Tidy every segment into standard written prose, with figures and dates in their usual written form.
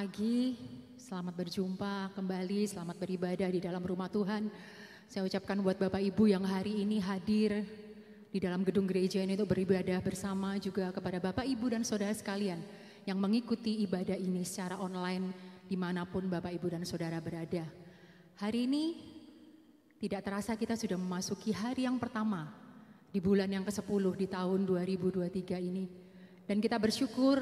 pagi, selamat berjumpa kembali, selamat beribadah di dalam rumah Tuhan. Saya ucapkan buat Bapak Ibu yang hari ini hadir di dalam gedung gereja ini untuk beribadah bersama, juga kepada Bapak Ibu dan Saudara sekalian yang mengikuti ibadah ini secara online dimanapun Bapak Ibu dan Saudara berada. Hari ini tidak terasa kita sudah memasuki hari yang pertama di bulan yang ke-10 di tahun 2023 ini. Dan kita bersyukur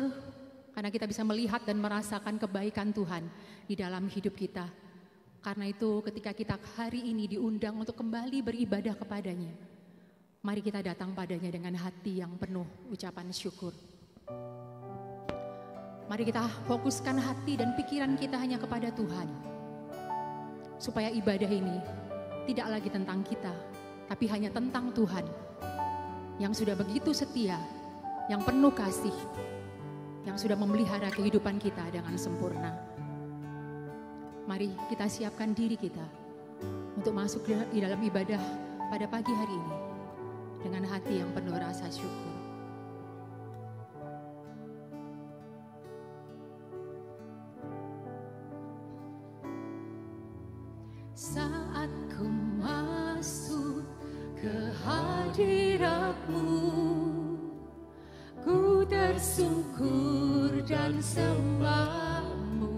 karena kita bisa melihat dan merasakan kebaikan Tuhan di dalam hidup kita. Karena itu ketika kita hari ini diundang untuk kembali beribadah kepadanya, mari kita datang padanya dengan hati yang penuh ucapan syukur. Mari kita fokuskan hati dan pikiran kita hanya kepada Tuhan. Supaya ibadah ini tidak lagi tentang kita, tapi hanya tentang Tuhan yang sudah begitu setia, yang penuh kasih, yang sudah memelihara kehidupan kita dengan sempurna. Mari kita siapkan diri kita untuk masuk di dalam ibadah pada pagi hari ini dengan hati yang penuh rasa syukur. Saat ku masuk ke hadirat-Mu, ku tersungkur dan sembah-Mu.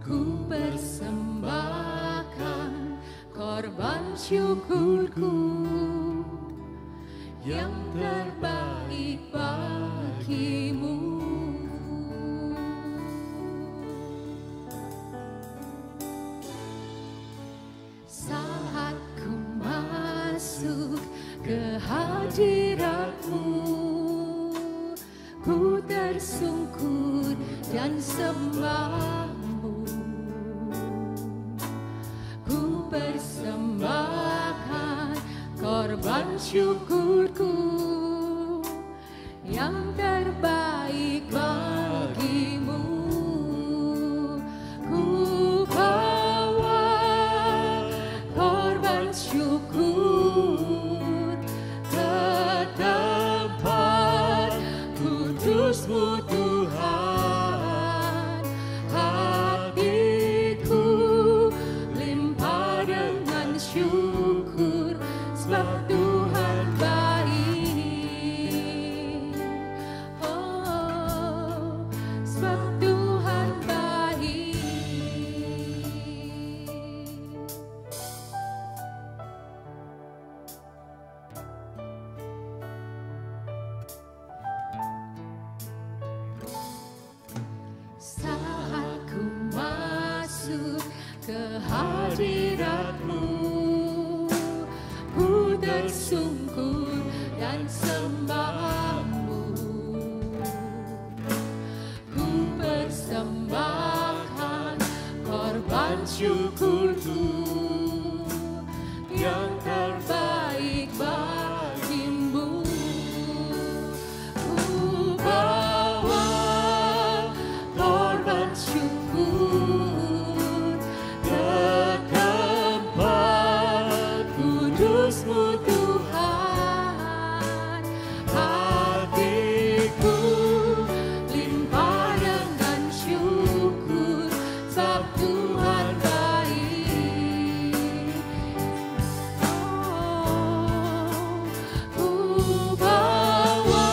Ku persembahkan korban syukurku yang terbaik bagi-Mu. Saat ku masuk ke hadirat-Mu, ku tersungkur dan sembah-Mu. Ku persembahkan korban syukurku yang terbaik bagi-Mu. Ku bawa korban syukur ke tempat kudus-Mu Tuhan. Hatiku limpah dengan syukur sebab Tuhan baik. Oh, sebab Tuhan baik. Saat ku masuk ke hadirat-Mu, ku tersungkur dan sembah-Mu. Ku persembahkan korban syukurku yang terbaik bagi-Mu. Ku bawa korban syukur ke tempat kudus-Mu Tuhan. Hatiku limpah dengan syukur sebab Tuhan baik. Ku bawa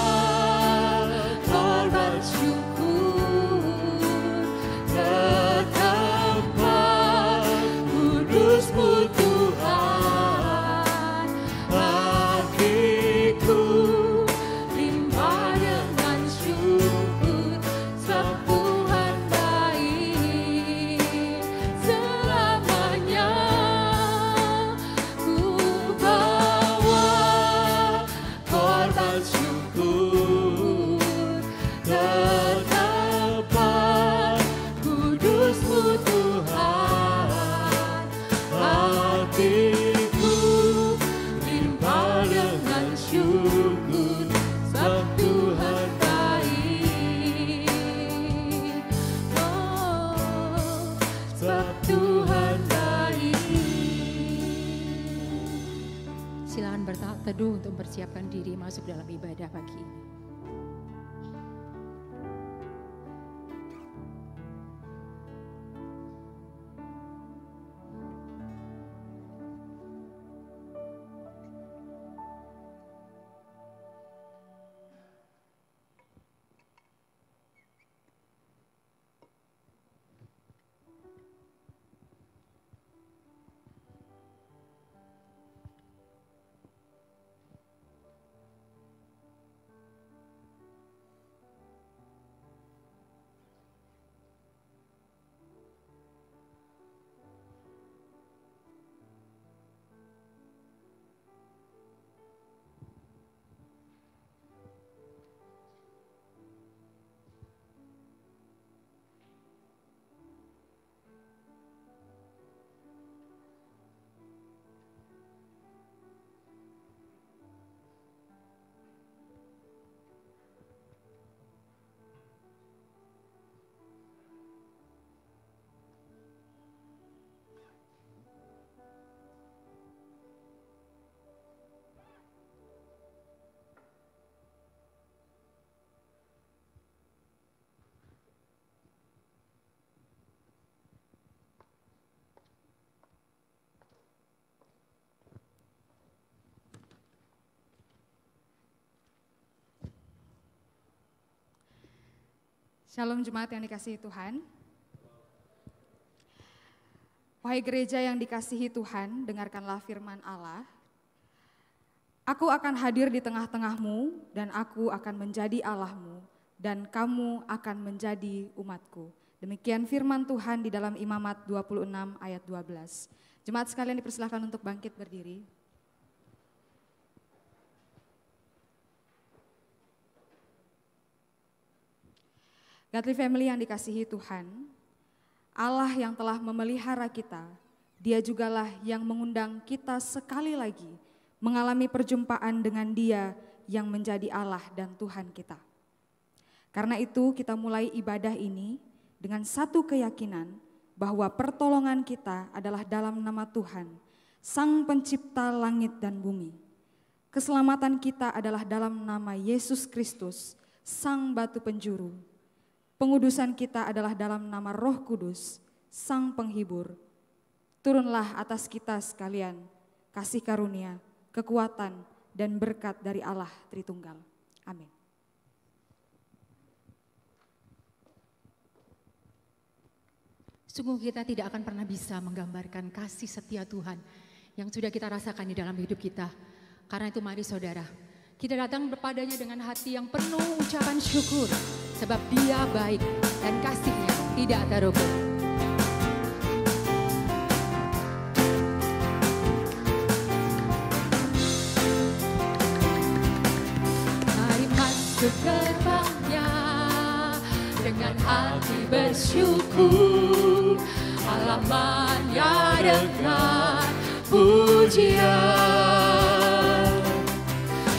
korban syukur ke tempat kudus-Mu Tuhan. Hatiku limpah dengan syukur sebab Tuhan baik selamanya. Ku bawa korban syukur ke tempat kudus-Mu Tuhan. Hatiku limpah dengan syukur sebab Tuhan baik. Oh, sebab Tuhan baik. Silakan berteduh untuk mempersiapkan diri masuk dalam ibadah pagi ini. Shalom jemaat yang dikasihi Tuhan. Wahai gereja yang dikasihi Tuhan, dengarkanlah firman Allah. Aku akan hadir di tengah-tengahmu dan aku akan menjadi Allahmu dan kamu akan menjadi umatku. Demikian firman Tuhan di dalam Imamat 26 ayat 12. Jemaat sekalian dipersilahkan untuk bangkit berdiri. Godly Family yang dikasihi Tuhan, Allah yang telah memelihara kita, Dia jugalah yang mengundang kita sekali lagi mengalami perjumpaan dengan Dia yang menjadi Allah dan Tuhan kita. Karena itu kita mulai ibadah ini dengan satu keyakinan bahwa pertolongan kita adalah dalam nama Tuhan, Sang Pencipta langit dan bumi. Keselamatan kita adalah dalam nama Yesus Kristus, Sang Batu Penjuru. Pengudusan kita adalah dalam nama Roh Kudus, Sang Penghibur. Turunlah atas kita sekalian kasih karunia, kekuatan, dan berkat dari Allah Tritunggal. Amin. Sungguh kita tidak akan pernah bisa menggambarkan kasih setia Tuhan yang sudah kita rasakan di dalam hidup kita. Karena itu mari saudara, kita datang kepadanya dengan hati yang penuh ucapan syukur. Sebab Dia baik dan kasih-Nya tidak terukur. Mari masuk gerbang-Nya dengan hati bersyukur. Halaman-Nya dengan pujian.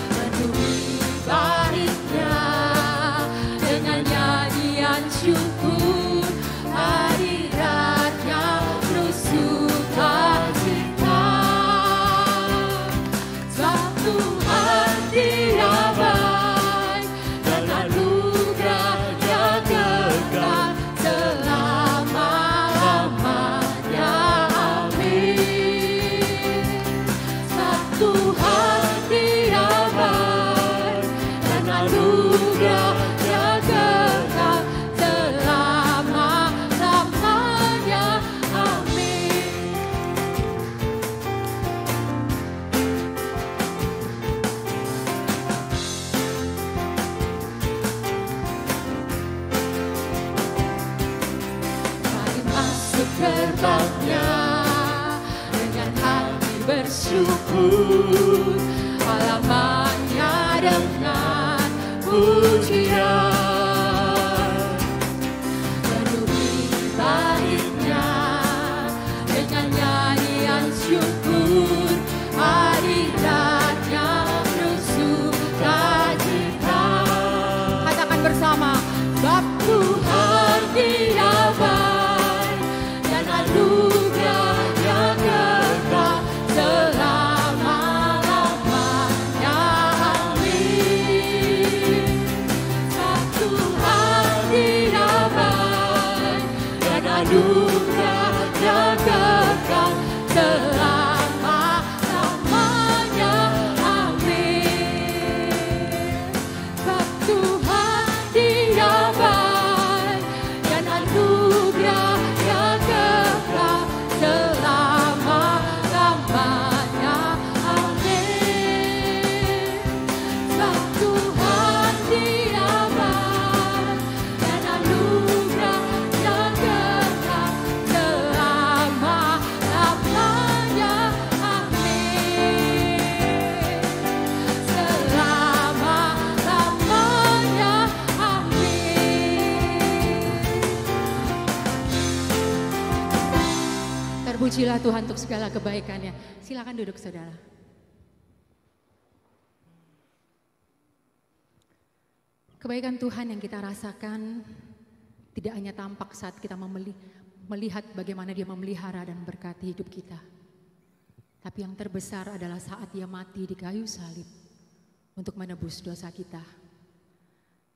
Menuhi bait-Nya dengan nyanyian syukur, hadirat-Nya penuh sukacita. Sebab Tuhan Dia baik dan anugerah-Nya kekal selama-lamanya. Amin. Sebab Tuhan Dia baik dan anugerah-Nya kekal selama-lamanya. Amin. Mari masuk gerbang-Nya dengan hati bersyukur. Halaman-Nya dengan pujian. Menuhi bait-Nya dengan nyanyian syukur, hadirat-Nya penuh sukacita. Katakan bersama, sebab Tuhan Dia baik dan anugerah-Nya kekal selama-lamanya. Amin. Sebab Tuhan Dia baik dan anugerah-Nya kekal selama-lamanya. Amin. Sebab Tuhan Dia baik dan anugerah-Nya kekal selama-lamanya. Amin. Sebab Tuhan Dia baik dan anugerah-Nya kekal selama-lamanya. Amin. Selama-lamanya. Amin. Terpujilah Tuhan untuk segala kebaikan-Nya. Silakan duduk saudara. Kebaikan Tuhan yang kita rasakan tidak hanya tampak saat kita melihat bagaimana Dia memelihara dan memberkati hidup kita. Tapi yang terbesar adalah saat Dia mati di kayu salib untuk menebus dosa kita.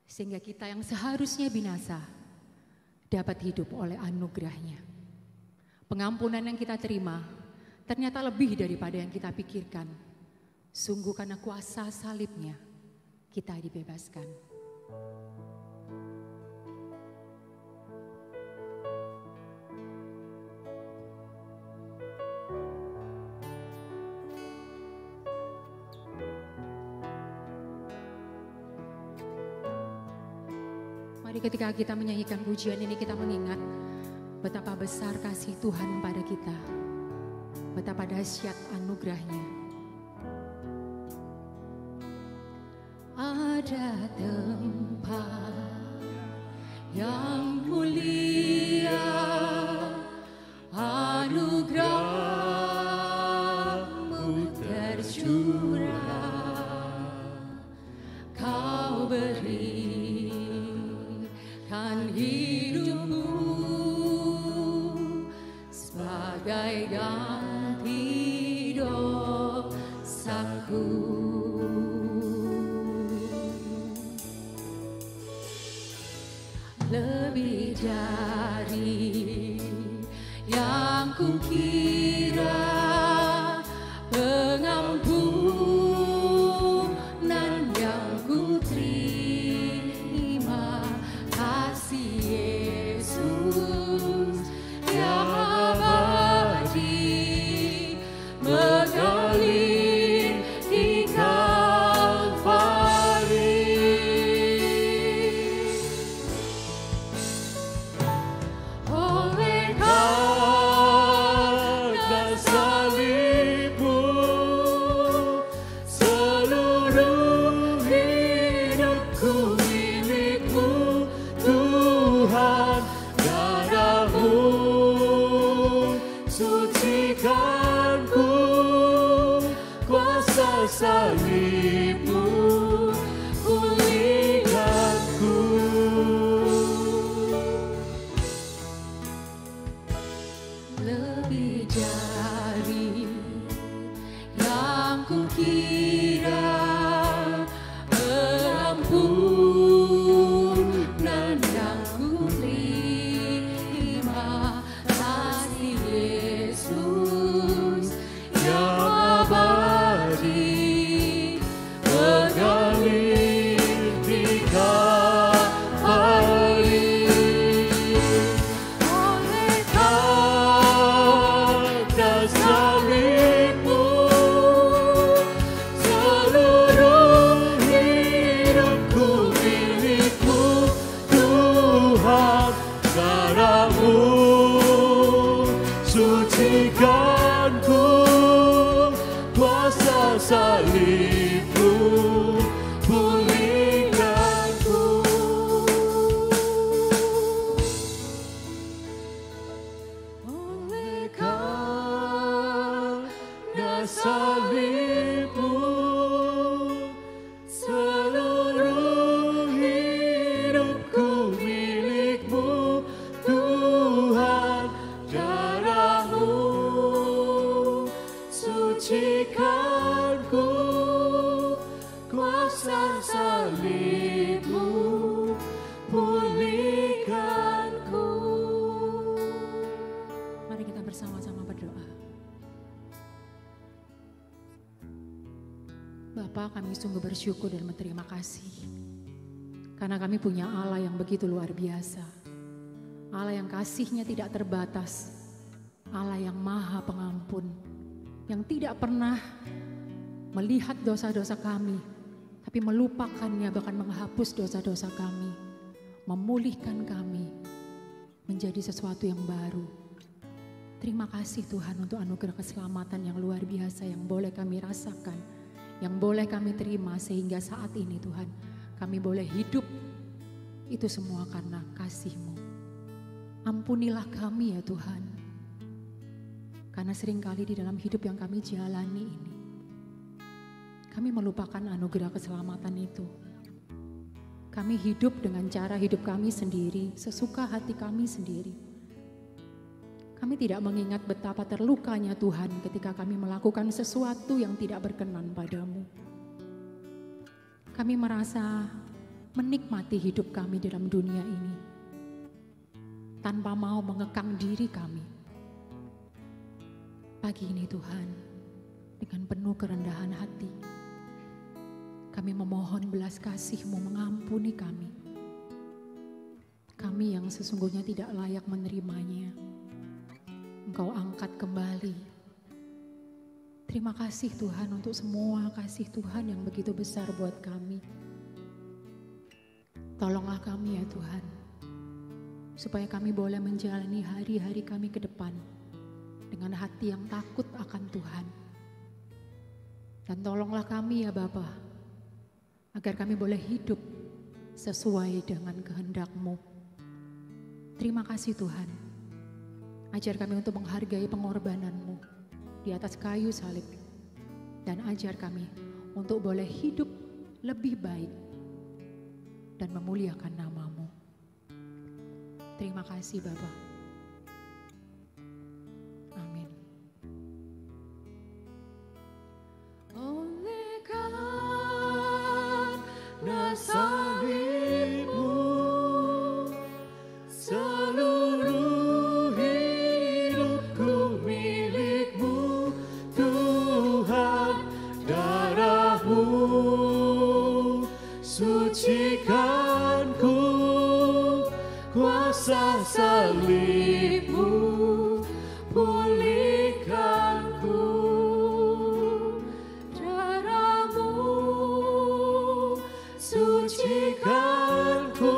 Sehingga kita yang seharusnya binasa dapat hidup oleh anugerah-Nya. Pengampunan yang kita terima ternyata lebih daripada yang kita pikirkan. Sungguh karena kuasa salib-Nya kita dibebaskan. Mari ketika kita menyanyikan pujian ini kita mengingat betapa besar kasih Tuhan pada kita. Betapa dahsyat anugerahnya. Ada tempat yang mulia, anugerah-Mu tercurah, Kau berikan hidup-Mu sebagai ganti dosaku. Lebih dari yang kukira, pengampunan yang kuterima, kasih Yesus yang abadi mengalir di Kalvari. Oleh karena salib-Mu, seluruh hidupku milik-Mu, Tuhan. Darah-Mu sucikanku, kuasa salib-Mu pulihkanku. Lebih dari yang kukira, pengampunan yang kuterima, kasih Yesus yang abadi mengalir di Kalvari. Oleh karena salib-Mu, seluruh hidupku milik-Mu, Tuhan. Darah-Mu sucikanku, kuasa salib-Mu pulihkanku. Oleh karena salib-Mu, seluruh hidupku milik-Mu, Tuhan. Darah-Mu sucikanku, kuasa salib-Mu pulihkanku. Mari kita bersama-sama berdoa. Bapa, kami sungguh bersyukur dan berterima kasih karena kami punya Allah yang begitu luar biasa, Allah yang kasih-Nya tidak terbatas, Allah yang maha pengampun, yang tidak pernah melihat dosa-dosa kami, tapi melupakannya, bahkan menghapus dosa-dosa kami, memulihkan kami menjadi sesuatu yang baru. Terima kasih Tuhan untuk anugerah keselamatan yang luar biasa yang boleh kami rasakan, yang boleh kami terima sehingga saat ini Tuhan kami boleh hidup. Itu semua karena kasih-Mu. Ampunilah kami ya Tuhan, karena seringkali di dalam hidup yang kami jalani ini kami melupakan anugerah keselamatan itu. Kami hidup dengan cara hidup kami sendiri, sesuka hati kami sendiri. Kami tidak mengingat betapa terlukanya Tuhan ketika kami melakukan sesuatu yang tidak berkenan padamu. Kami merasa menikmati hidup kami dalam dunia ini tanpa mau mengekang diri kami. Pagi ini Tuhan, dengan penuh kerendahan hati, kami memohon belas kasih-Mu mengampuni kami. Kami yang sesungguhnya tidak layak menerimanya, Engkau angkat kembali. Terima kasih Tuhan untuk semua kasih Tuhan yang begitu besar buat kami. Tolonglah kami ya Tuhan, supaya kami boleh menjalani hari-hari kami ke depan dengan hati yang takut akan Tuhan. Dan tolonglah kami ya Bapa, agar kami boleh hidup sesuai dengan kehendak-Mu. Terima kasih Tuhan, ajar kami untuk menghargai pengorbanan-Mu di atas kayu salib. Dan ajar kami untuk boleh hidup lebih baik dan memuliakan nama-Mu. Terima kasih Bapa. Amin. Oleh karena salib-Mu, seluruh hidupku milik-Mu, Tuhan. Darah-Mu sucikanku, kuasa salib-Mu pulihkanku. Darah-Mu sucikanku,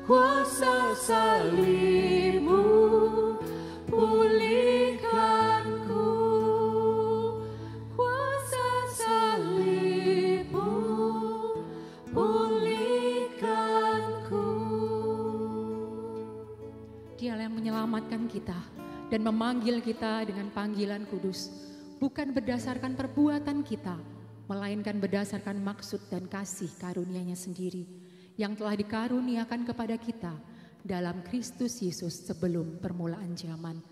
kuasa salib-Mu pulihkanku. Kuasa salib-Mu pulihkanku. Dialah yang menyelamatkan kita dan memanggil kita dengan panggilan kudus, bukan berdasarkan perbuatan kita, melainkan berdasarkan maksud dan kasih karunia-Nya sendiri yang telah dikaruniakan kepada kita dalam Kristus Yesus sebelum permulaan zaman.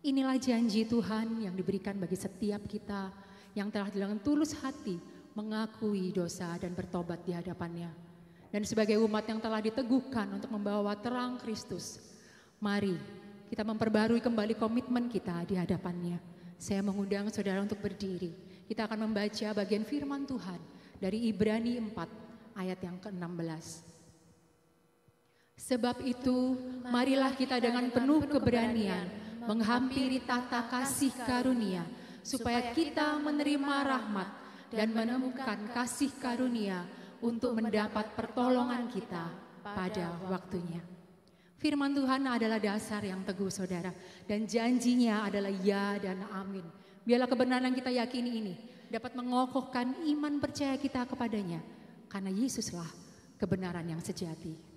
Inilah janji Tuhan yang diberikan bagi setiap kita yang telah dengan tulus hati mengakui dosa dan bertobat di hadapan-Nya. Dan sebagai umat yang telah diteguhkan untuk membawa terang Kristus, mari kita memperbarui kembali komitmen kita di hadapan-Nya. Saya mengundang saudara untuk berdiri. Kita akan membaca bagian firman Tuhan dari Ibrani 4 ayat yang ke-16. Sebab itu, marilah kita dengan penuh keberanian menghampiri tata kasih karunia, supaya kita menerima rahmat dan menemukan kasih karunia untuk mendapat pertolongan kita pada waktunya. Firman Tuhan adalah dasar yang teguh saudara, dan janjinya adalah ya dan amin. Biarlah kebenaran yang kita yakini ini dapat mengokohkan iman percaya kita kepadanya, karena Yesuslah kebenaran yang sejati.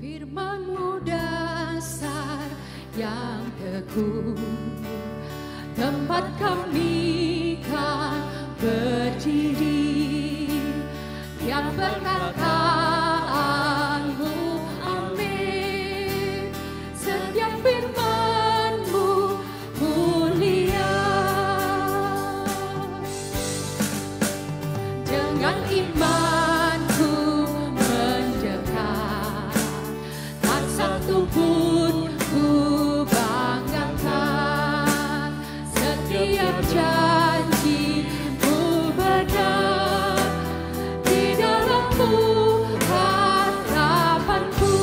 Firman-Mu dasar yang teguh, tempat kami kan berdiri, yang perkataan-Mu amin. Setiap firman-Mu mulia, dengan imanku mendekat, tak satu pun ku banggakan. Setiap janji-Mu benar, di dalam-Mu harapanku.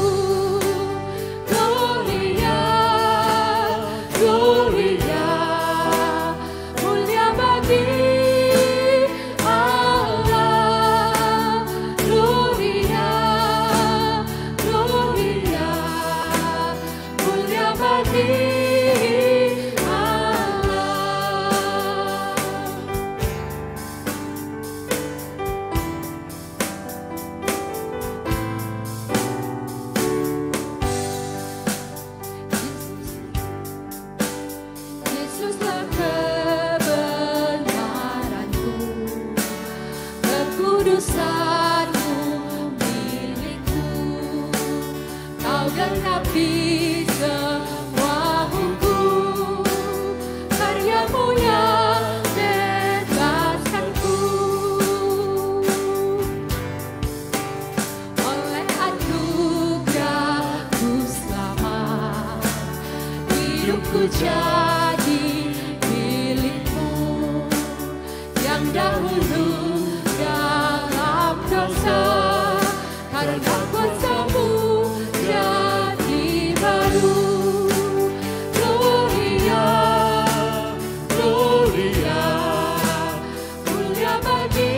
Gloria, Gloria, mulia bagi Allah. Gloria, Gloria, mulia bagi Yesuslah kebenaranku, kekudusan-Mu milikku. Kau genapi semua hukum, karya-Mu yang bebaskanku. Oleh anugerah-Mu selamat, hidupku jadi kuasa-Mu jadi baru. Gloria, Gloria, mulia bagi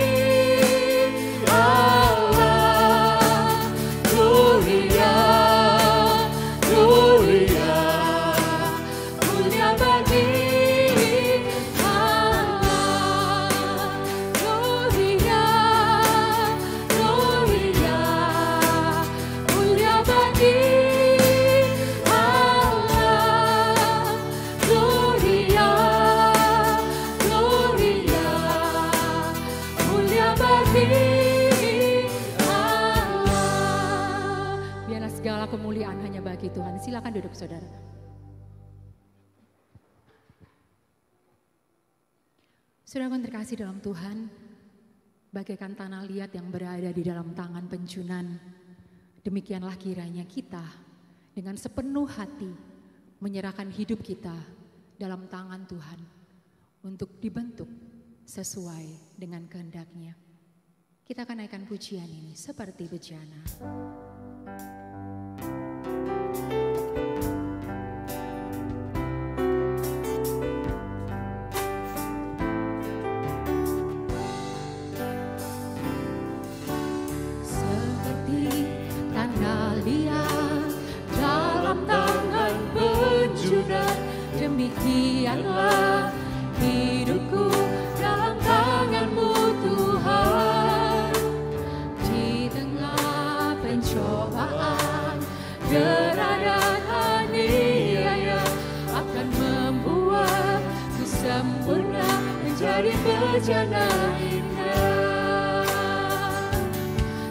Allah. Gloria, Gloria, mulia bagi Allah. Gloria, Gloria, mulia bagi Allah. Gloria, Gloria, mulia bagi Allah. Biarlah segala kemuliaan hanya bagi Tuhan. Silakan duduk saudara. Saudara yang terkasih dalam Tuhan, bagaikan tanah liat yang berada di dalam tangan penjunan, demikianlah kiranya kita dengan sepenuh hati menyerahkan hidup kita dalam tangan Tuhan untuk dibentuk sesuai dengan kehendak-Nya. Kita akan naikkan pujian ini seperti bejana. Seperti tanah liat dalam tangan penjunan, demikianlah hidupku dalam tangan-Mu Tuhan. Di tengah pencobaan, dera dan aniaya akan membuatku sempurna menjadi bejana indah.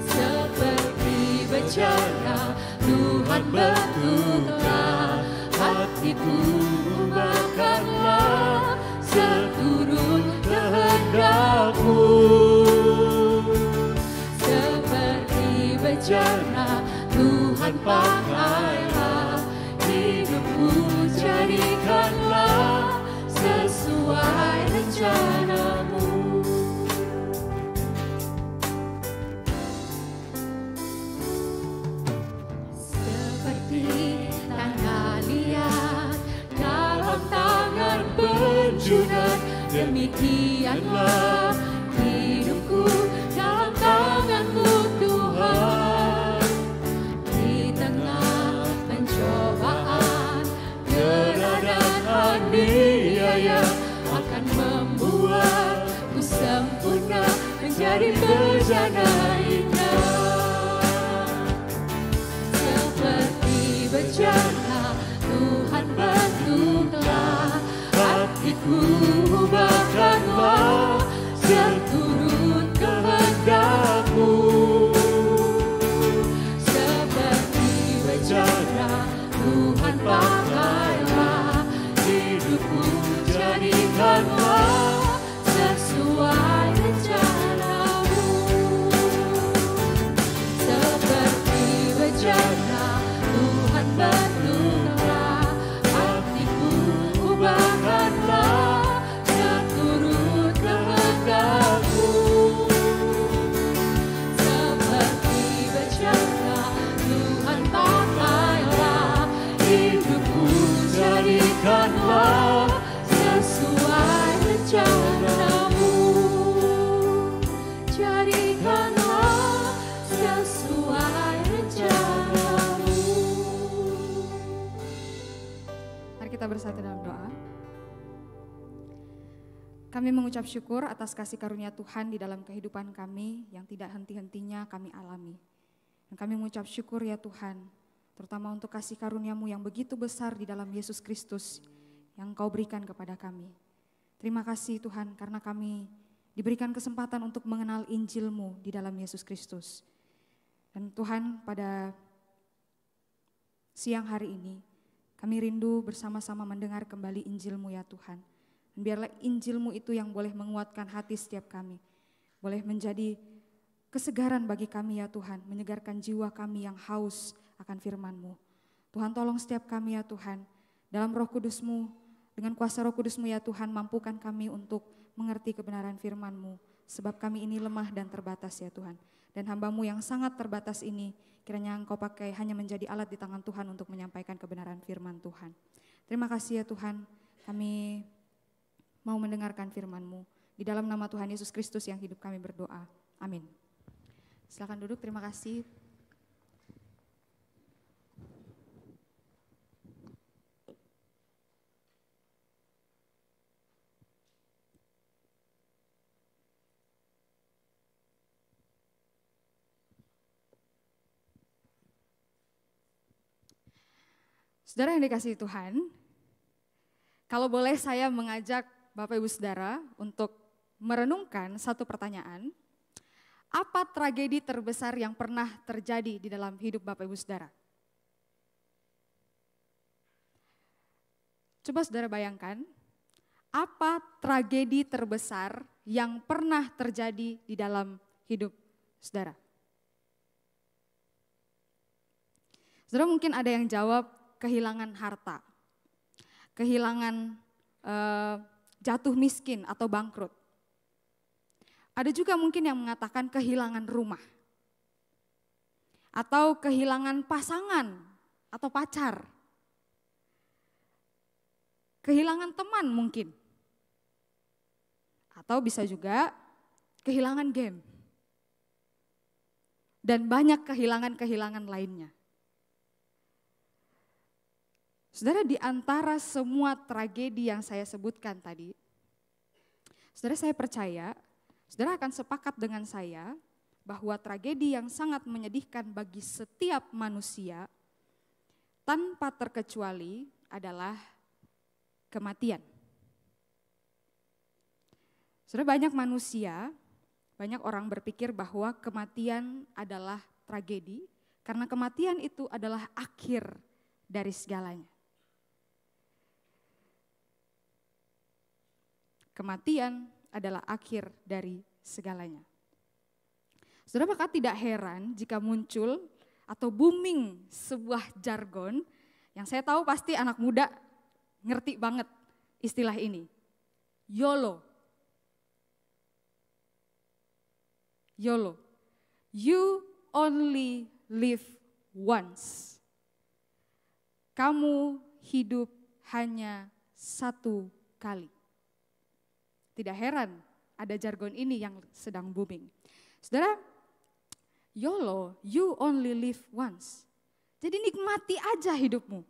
Seperti bejana Tuhan bentuklah hatiku, ubahkanlah seturut kehendak-Mu. Seperti bejana Tuhan pakailah hidupku, jadikanlah sesuai rencana-Mu. Seperti tanah liat dalam tangan penjunan, demikianlah hidupku dalam tangan-Mu Tuhan. Di tengah pencobaan, dera dan aniaya akan membuatku sempurna menjadi bejana indah. Seperti bejana Tuhan bentuklah hatiku, ubahkanlah seturut kehendak-Mu. Seperti bejana Tuhan pakailah hidupku, jadikanlah sesuai rencana-Mu. Seperti bejana Tuhan bentuklah hatiku, ubahkanlah seturut kehendak-Mu. Seperti bejana Tuhan pakailah hidupku, jadikanlah sesuai rencana-Mu. Jadikanlah sesuai rencana-Mu. Mari kita bersatu dalam doa. Kami mengucap syukur atas kasih karunia Tuhan di dalam kehidupan kami yang tidak henti-hentinya kami alami. Dan kami mengucap syukur ya Tuhan, terutama untuk kasih karunia-Mu yang begitu besar di dalam Yesus Kristus yang Kau berikan kepada kami. Terima kasih Tuhan karena kami diberikan kesempatan untuk mengenal Injil-Mu di dalam Yesus Kristus. Dan Tuhan, pada siang hari ini kami rindu bersama-sama mendengar kembali Injil-Mu ya Tuhan. Dan biarlah Injil-Mu itu yang boleh menguatkan hati setiap kami. Boleh menjadi kesegaran bagi kami ya Tuhan, menyegarkan jiwa kami yang haus akan firman-Mu. Tuhan tolong setiap kami ya Tuhan, dalam Roh Kudus-Mu, dengan kuasa Roh Kudus-Mu ya Tuhan, mampukan kami untuk mengerti kebenaran firman-Mu. Sebab kami ini lemah dan terbatas ya Tuhan. Dan hamba-Mu yang sangat terbatas ini, kiranya Engkau pakai hanya menjadi alat di tangan Tuhan untuk menyampaikan kebenaran firman Tuhan. Terima kasih ya Tuhan, kami mau mendengarkan firman-Mu. Di dalam nama Tuhan Yesus Kristus yang hidup kami berdoa. Amin. Silakan duduk, terima kasih. Saudara yang dikasihi Tuhan, kalau boleh saya mengajak Bapak Ibu Saudara untuk merenungkan satu pertanyaan, apa tragedi terbesar yang pernah terjadi di dalam hidup Bapak Ibu Saudara? Coba saudara bayangkan, apa tragedi terbesar yang pernah terjadi di dalam hidup saudara? Saudara mungkin ada yang jawab kehilangan harta, kehilangan jatuh miskin atau bangkrut. Ada juga mungkin yang mengatakan kehilangan rumah, atau kehilangan pasangan atau pacar, kehilangan teman mungkin, atau bisa juga kehilangan game, dan banyak kehilangan-kehilangan lainnya. Saudara, di antara semua tragedi yang saya sebutkan tadi, saudara, saya percaya saudara akan sepakat dengan saya bahwa tragedi yang sangat menyedihkan bagi setiap manusia tanpa terkecuali adalah kematian. Saudara, banyak manusia, banyak orang berpikir bahwa kematian adalah tragedi karena kematian itu adalah akhir dari segalanya. Kematian adalah akhir dari segalanya. Saudara, maka tidak heran jika muncul atau booming sebuah jargon yang saya tahu pasti anak muda ngerti banget istilah ini. YOLO. YOLO. You only live once. Kamu hidup hanya satu kali. Tidak heran ada jargon ini yang sedang booming. Saudara, YOLO, you only live once. Jadi nikmati aja hidupmu.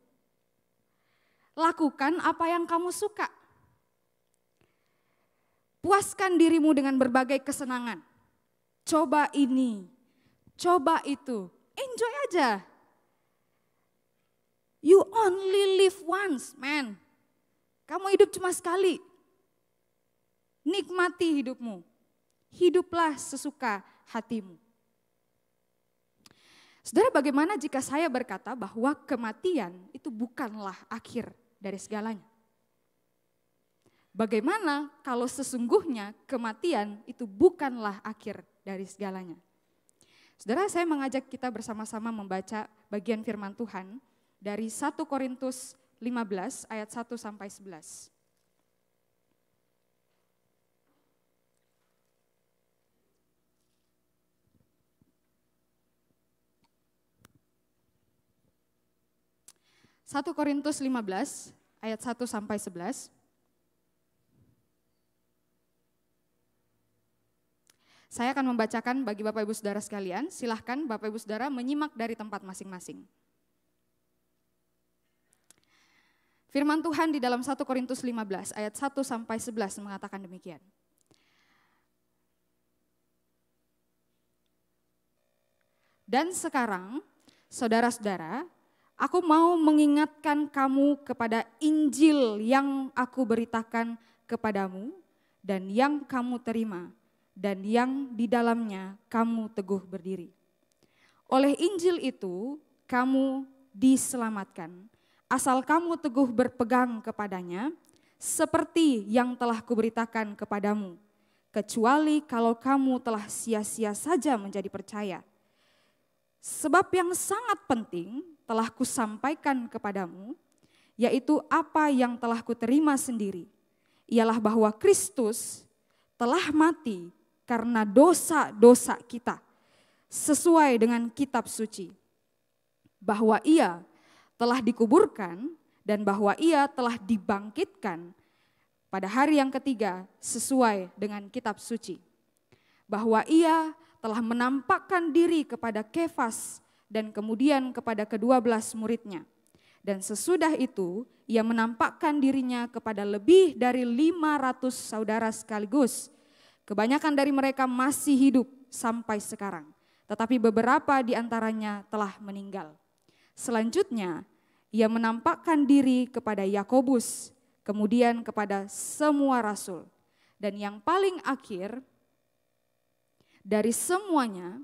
Lakukan apa yang kamu suka. Puaskan dirimu dengan berbagai kesenangan. Coba ini, coba itu, enjoy aja. You only live once, man. Kamu hidup cuma sekali. Nikmati hidupmu, hiduplah sesuka hatimu. Saudara, bagaimana jika saya berkata bahwa kematian itu bukanlah akhir dari segalanya? Bagaimana kalau sesungguhnya kematian itu bukanlah akhir dari segalanya? Saudara, saya mengajak kita bersama-sama membaca bagian firman Tuhan dari 1 Korintus 15 ayat 1 sampai 11. 1 Korintus 15 ayat 1 sampai 11. Saya akan membacakan bagi Bapak Ibu Saudara sekalian, silahkan Bapak Ibu Saudara menyimak dari tempat masing-masing. Firman Tuhan di dalam 1 Korintus 15 ayat 1 sampai 11 mengatakan demikian. Dan sekarang, saudara-saudara, aku mau mengingatkan kamu kepada Injil yang aku beritakan kepadamu dan yang kamu terima dan yang di dalamnya kamu teguh berdiri. Oleh Injil itu kamu diselamatkan, asal kamu teguh berpegang kepadanya seperti yang telah kuberitakan kepadamu, kecuali kalau kamu telah sia-sia saja menjadi percaya. Sebab yang sangat penting telah kusampaikan kepadamu, yaitu apa yang telah kuterima sendiri, ialah bahwa Kristus telah mati karena dosa-dosa kita sesuai dengan kitab suci, bahwa ia telah dikuburkan dan bahwa ia telah dibangkitkan pada hari yang ketiga sesuai dengan kitab suci. Bahwa ia telah menampakkan diri kepada Kefas dan kemudian kepada ke-12 muridnya. Dan sesudah itu ia menampakkan dirinya kepada lebih dari 500 saudara sekaligus. Kebanyakan dari mereka masih hidup sampai sekarang, tetapi beberapa di antaranya telah meninggal. Selanjutnya ia menampakkan diri kepada Yakobus, kemudian kepada semua rasul. Dan yang paling akhir dari semuanya,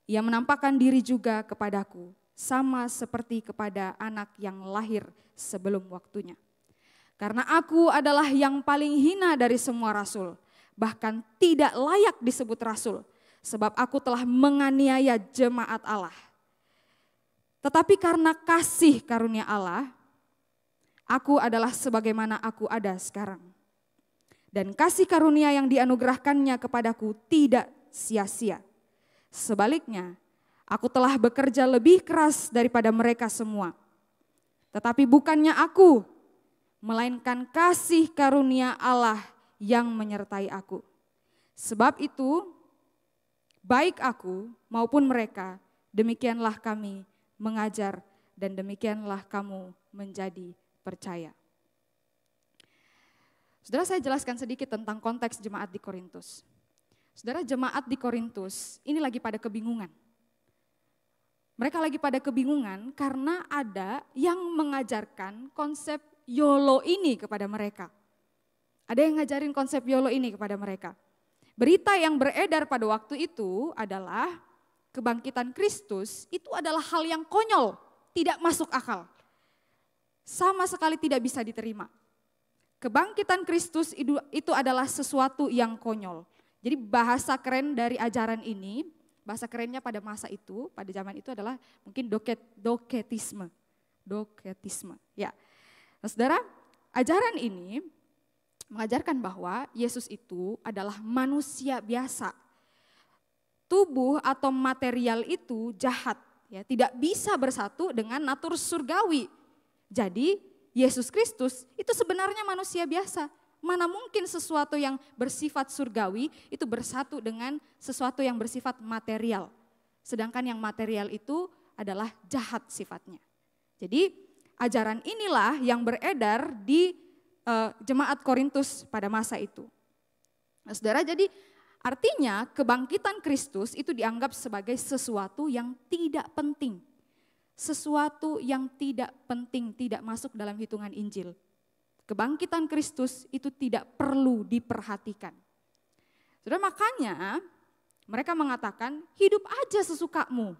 ia menampakkan diri juga kepadaku, sama seperti kepada anak yang lahir sebelum waktunya. Karena aku adalah yang paling hina dari semua rasul, bahkan tidak layak disebut rasul, sebab aku telah menganiaya jemaat Allah. Tetapi karena kasih karunia Allah, aku adalah sebagaimana aku ada sekarang. Dan kasih karunia yang dianugerahkannya kepadaku tidak sia-sia. Sebaliknya, aku telah bekerja lebih keras daripada mereka semua. Tetapi bukannya aku, melainkan kasih karunia Allah yang menyertai aku. Sebab itu, baik aku maupun mereka, demikianlah kami mengajar dan demikianlah kamu menjadi percaya. Saudara, saya jelaskan sedikit tentang konteks jemaat di Korintus. Saudara, jemaat di Korintus ini lagi pada kebingungan. Mereka lagi pada kebingungan karena ada yang mengajarkan konsep YOLO ini kepada mereka. Ada yang ngajarin konsep YOLO ini kepada mereka. Berita yang beredar pada waktu itu adalah kebangkitan Kristus itu adalah hal yang konyol, tidak masuk akal. Sama sekali tidak bisa diterima. Kebangkitan Kristus itu adalah sesuatu yang konyol. Jadi bahasa keren dari ajaran ini, bahasa kerennya pada masa itu, pada zaman itu adalah mungkin doketisme. Ya. Nah, saudara, ajaran ini mengajarkan bahwa Yesus itu adalah manusia biasa. Tubuh atau material itu jahat, ya, tidak bisa bersatu dengan natur surgawi. Jadi Yesus Kristus itu sebenarnya manusia biasa. Mana mungkin sesuatu yang bersifat surgawi itu bersatu dengan sesuatu yang bersifat material. Sedangkan yang material itu adalah jahat sifatnya. Jadi ajaran inilah yang beredar di jemaat Korintus pada masa itu. Nah, saudara, jadi artinya kebangkitan Kristus itu dianggap sebagai sesuatu yang tidak penting. Sesuatu yang tidak penting, tidak masuk dalam hitungan Injil. Kebangkitan Kristus itu tidak perlu diperhatikan. Saudara, makanya mereka mengatakan hidup aja sesukamu.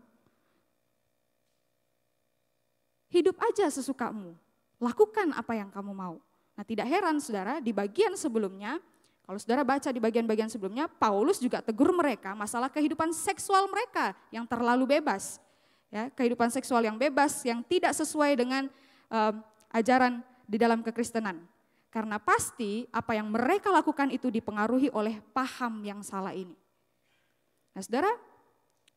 Hidup aja sesukamu. Lakukan apa yang kamu mau. Nah, tidak heran saudara, di bagian sebelumnya, kalau saudara baca di bagian-bagian sebelumnya, Paulus juga tegur mereka masalah kehidupan seksual mereka yang terlalu bebas. Ya, kehidupan seksual yang bebas, yang tidak sesuai dengan ajaran di dalam kekristenan. Karena pasti apa yang mereka lakukan itu dipengaruhi oleh paham yang salah ini. Nah, saudara,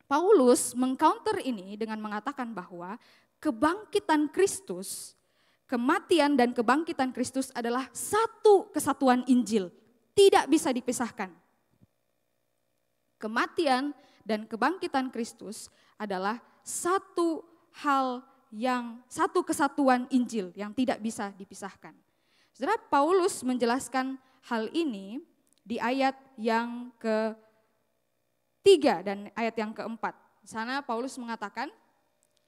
Paulus mengcounter ini dengan mengatakan bahwa kebangkitan Kristus, kematian dan kebangkitan Kristus adalah satu kesatuan Injil. Tidak bisa dipisahkan. Kematian dan kebangkitan Kristus adalah satu kesatuan Injil yang tidak bisa dipisahkan. Saudara, Paulus menjelaskan hal ini di ayat yang ke-3 dan ayat yang ke-4. Di sana Paulus mengatakan,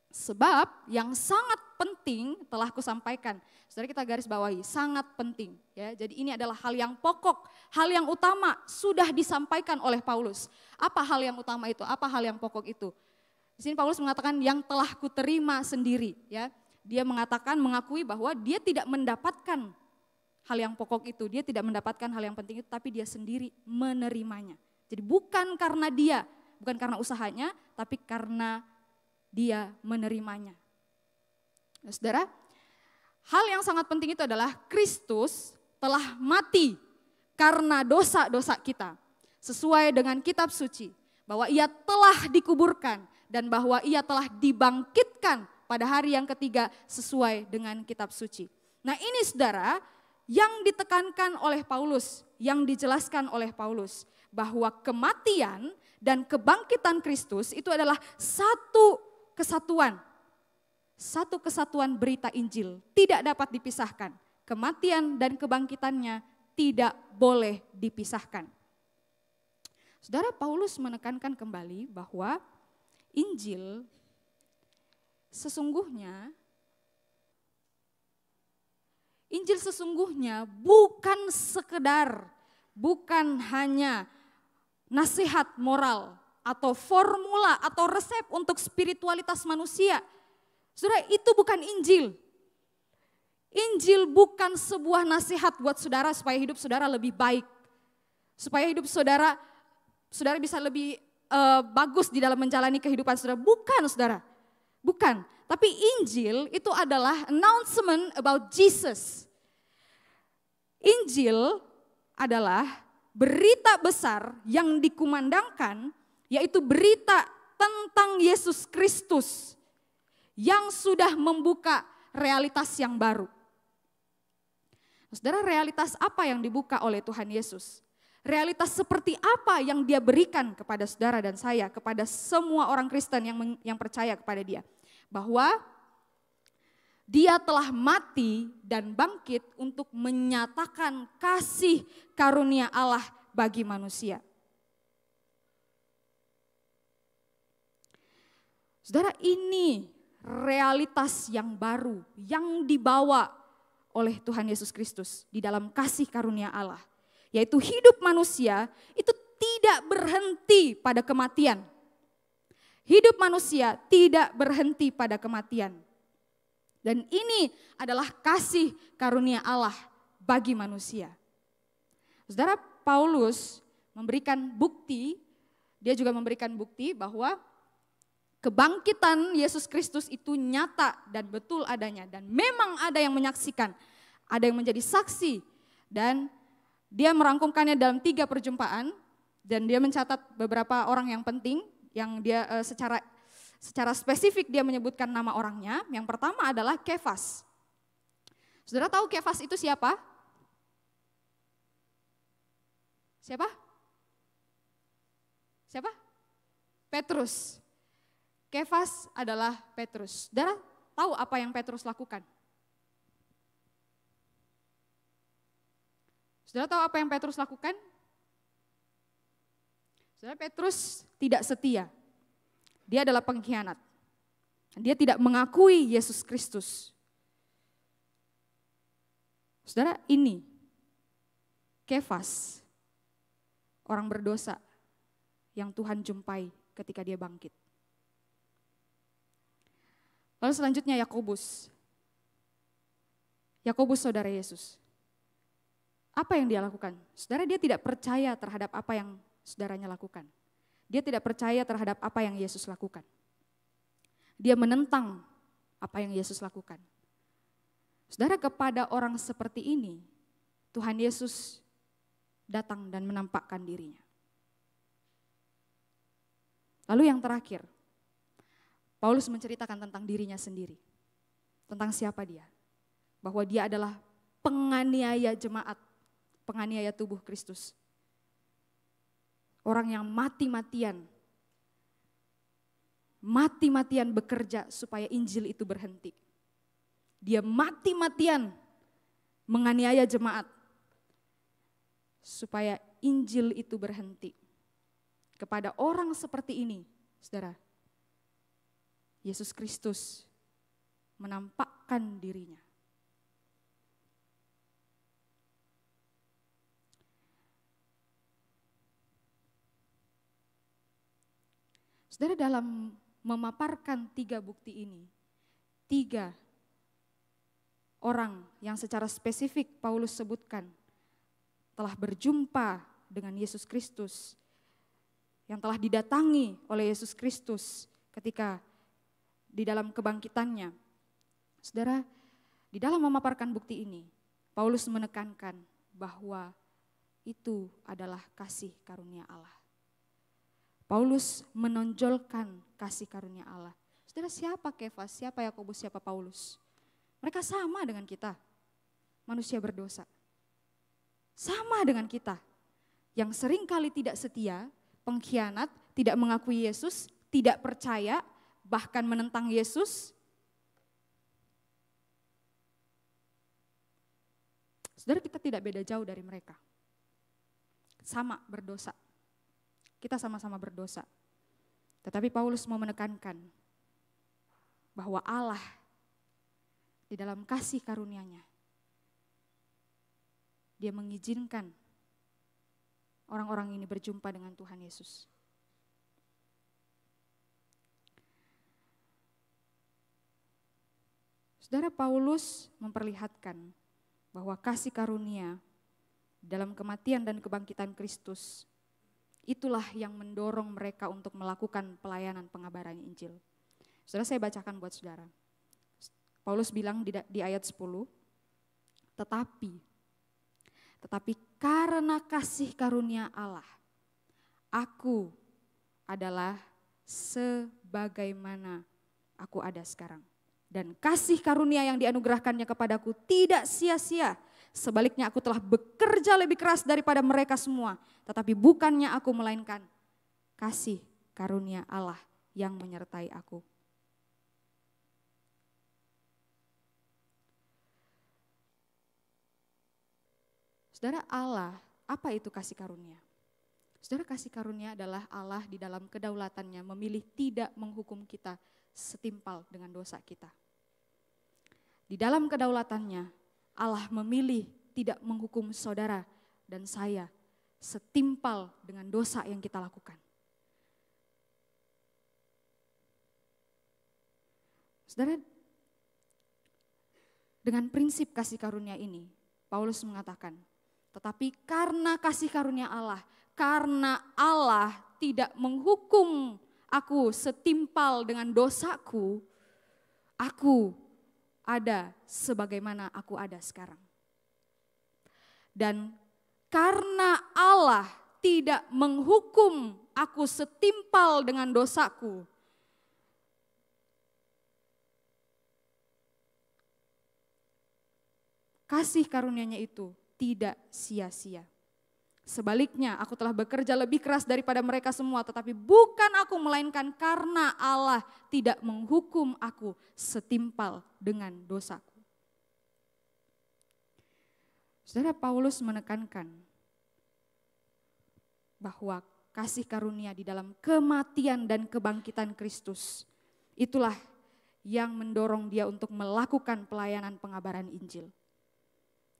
sebab yang sangat penting telah kusampaikan. Saudara, kita garis bawahi, sangat penting. Ya, jadi ini adalah hal yang pokok, hal yang utama sudah disampaikan oleh Paulus. Apa hal yang utama itu? Apa hal yang pokok itu? Di sini Paulus mengatakan yang telah kuterima sendiri. Ya, dia mengakui bahwa dia tidak mendapatkan hal yang pokok itu, dia tidak mendapatkan hal yang penting itu, tapi dia sendiri menerimanya. Jadi bukan karena dia, bukan karena usahanya, tapi karena dia menerimanya. Nah, saudara, hal yang sangat penting itu adalah Kristus telah mati karena dosa-dosa kita. Sesuai dengan kitab suci, bahwa ia telah dikuburkan dan bahwa ia telah dibangkitkan pada hari yang ketiga sesuai dengan kitab suci. Nah ini saudara yang ditekankan oleh Paulus, yang dijelaskan oleh Paulus, bahwa kematian dan kebangkitan Kristus itu adalah satu kesatuan. Satu kesatuan berita Injil, tidak dapat dipisahkan. Kematian dan kebangkitannya tidak boleh dipisahkan. Saudara, Paulus menekankan kembali bahwa Injil sesungguhnya bukan sekedar, bukan hanya nasihat moral atau formula atau resep untuk spiritualitas manusia. Saudara, itu bukan Injil. Injil bukan sebuah nasihat buat saudara supaya hidup saudara lebih baik. Supaya hidup saudara bisa lebih bagus di dalam menjalani kehidupan saudara. Bukan saudara, bukan. Tapi Injil itu adalah announcement about Jesus. Injil adalah berita besar yang dikumandangkan, yaitu berita tentang Yesus Kristus yang sudah membuka realitas yang baru. Saudara, realitas apa yang dibuka oleh Tuhan Yesus? Realitas seperti apa yang Dia berikan kepada saudara dan saya, kepada semua orang Kristen yang percaya kepada Dia? Bahwa Dia telah mati dan bangkit untuk menyatakan kasih karunia Allah bagi manusia. Saudara, ini realitas yang baru yang dibawa oleh Tuhan Yesus Kristus di dalam kasih karunia Allah. Yaitu hidup manusia itu tidak berhenti pada kematian. Hidup manusia tidak berhenti pada kematian. Dan ini adalah kasih karunia Allah bagi manusia. Saudara, Paulus memberikan bukti, dia juga memberikan bukti bahwa kebangkitan Yesus Kristus itu nyata dan betul adanya. Dan memang ada yang menyaksikan, ada yang menjadi saksi. Dan dia merangkumkannya dalam 3 perjumpaan. Dan dia mencatat beberapa orang yang penting, yang dia secara spesifik dia menyebutkan nama orangnya. Yang pertama adalah Kefas. Saudara tahu Kefas itu siapa? Siapa? Siapa? Petrus. Kefas adalah Petrus. Saudara tahu apa yang Petrus lakukan? Saudara tahu apa yang Petrus lakukan? Saudara, Petrus tidak setia. Dia adalah pengkhianat. Dia tidak mengakui Yesus Kristus. Saudara, ini Kefas, orang berdosa yang Tuhan jumpai ketika dia bangkit. Lalu selanjutnya Yakobus. Yakobus saudara Yesus. Apa yang dia lakukan? Saudara, dia tidak percaya terhadap apa yang saudaranya lakukan. Dia tidak percaya terhadap apa yang Yesus lakukan. Dia menentang apa yang Yesus lakukan. Saudara, kepada orang seperti ini, Tuhan Yesus datang dan menampakkan dirinya. Lalu yang terakhir, Paulus menceritakan tentang dirinya sendiri. Tentang siapa dia. Bahwa dia adalah penganiaya jemaat, penganiaya tubuh Kristus. Orang yang mati-matian bekerja supaya Injil itu berhenti. Dia mati-matian menganiaya jemaat supaya Injil itu berhenti. Kepada orang seperti ini, saudara, Yesus Kristus menampakkan dirinya. Saudara, dalam memaparkan 3 bukti ini, 3 orang yang secara spesifik Paulus sebutkan telah berjumpa dengan Yesus Kristus, yang telah didatangi oleh Yesus Kristus ketika di dalam kebangkitannya. Saudara, di dalam memaparkan bukti ini, Paulus menekankan bahwa itu adalah kasih karunia Allah. Paulus menonjolkan kasih karunia Allah. Saudara, siapa Kefas, siapa Yakobus, siapa Paulus? Mereka sama dengan kita, manusia berdosa. Sama dengan kita, yang seringkali tidak setia, pengkhianat, tidak mengakui Yesus, tidak percaya, bahkan menentang Yesus. Saudara, kita tidak beda jauh dari mereka. Sama berdosa. Kita sama-sama berdosa. Tetapi Paulus mau menekankan bahwa Allah di dalam kasih karunia-Nya, Dia mengizinkan orang-orang ini berjumpa dengan Tuhan Yesus. Saudara, Paulus memperlihatkan bahwa kasih karunia dalam kematian dan kebangkitan Kristus, itulah yang mendorong mereka untuk melakukan pelayanan pengabaran Injil. Saudara, saya bacakan buat saudara. Paulus bilang di ayat 10, tetapi karena kasih karunia Allah, aku adalah sebagaimana aku ada sekarang. Dan kasih karunia yang dianugerahkannya kepadaku tidak sia-sia. Sebaliknya aku telah bekerja lebih keras daripada mereka semua. Tetapi bukannya aku, melainkan kasih karunia Allah yang menyertai aku. Saudara, Allah, apa itu kasih karunia? Saudara, kasih karunia adalah Allah di dalam kedaulatannya memilih tidak menghukum kita setimpal dengan dosa kita. Di dalam kedaulatannya, Allah memilih tidak menghukum saudara dan saya setimpal dengan dosa yang kita lakukan. Saudara, dengan prinsip kasih karunia ini, Paulus mengatakan, tetapi karena kasih karunia Allah, karena Allah tidak menghukum aku setimpal dengan dosaku, aku ada sebagaimana aku ada sekarang. Dan karena Allah tidak menghukum aku setimpal dengan dosaku, kasih karunia-Nya itu tidak sia-sia. Sebaliknya, aku telah bekerja lebih keras daripada mereka semua, tetapi bukan aku, melainkan karena Allah tidak menghukum aku setimpal dengan dosaku. Saudara, Paulus menekankan bahwa kasih karunia di dalam kematian dan kebangkitan Kristus, itulah yang mendorong dia untuk melakukan pelayanan pengabaran Injil.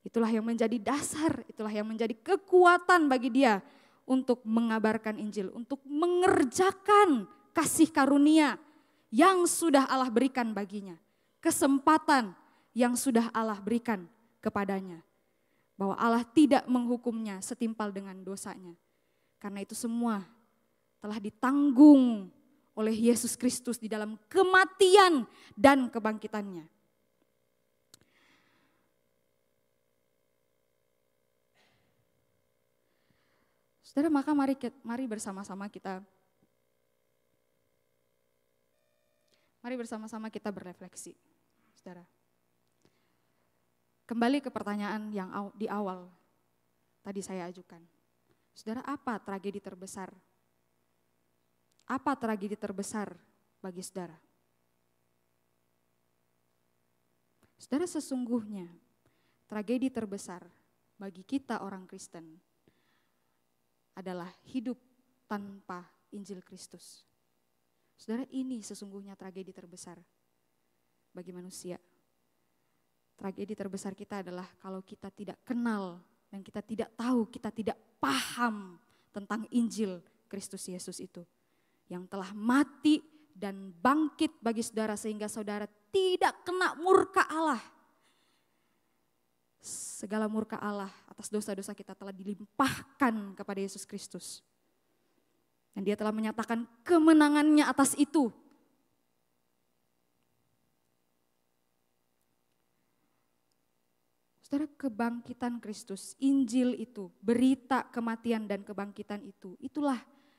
Itulah yang menjadi dasar, itulah yang menjadi kekuatan bagi dia untuk mengabarkan Injil, untuk mengerjakan kasih karunia yang sudah Allah berikan baginya. Kesempatan yang sudah Allah berikan kepadanya. Bahwa Allah tidak menghukumnya setimpal dengan dosanya. Karena itu semua telah ditanggung oleh Yesus Kristus di dalam kematian dan kebangkitannya. Saudara, maka mari bersama-sama kita berefleksi. Saudara, kembali ke pertanyaan yang di awal tadi saya ajukan. Saudara, apa tragedi terbesar? Apa tragedi terbesar bagi saudara? Saudara, sesungguhnya tragedi terbesar bagi kita orang Kristen adalah hidup tanpa Injil Kristus. Saudara, ini sesungguhnya tragedi terbesar bagi manusia. Tragedi terbesar kita adalah kalau kita tidak kenal dan kita tidak tahu, kita tidak paham tentang Injil Kristus Yesus itu. Yang telah mati dan bangkit bagi saudara sehingga saudara tidak kena murka Allah. Segala murka Allah atas dosa-dosa kita telah dilimpahkan kepada Yesus Kristus. Dan dia telah menyatakan kemenangannya atas itu. Saudara, kebangkitan Kristus, Injil itu, berita kematian dan kebangkitan itu, itulah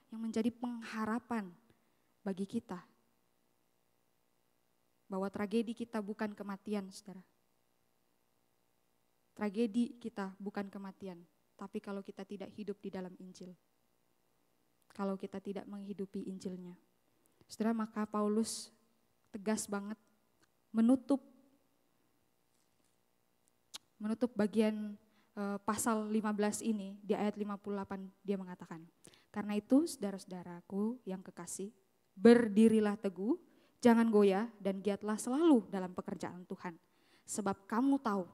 yang menjadi pengharapan bagi kita. Bahwa tragedi kita bukan kematian, saudara. Tragedi kita bukan kematian, tapi kalau kita tidak hidup di dalam Injil. Kalau kita tidak menghidupi Injilnya. Saudara, maka Paulus tegas banget menutup bagian pasal 15 ini di ayat 58 dia mengatakan, karena itu saudara-saudaraku yang kekasih, berdirilah teguh, jangan goyah dan giatlah selalu dalam pekerjaan Tuhan. Sebab kamu tahu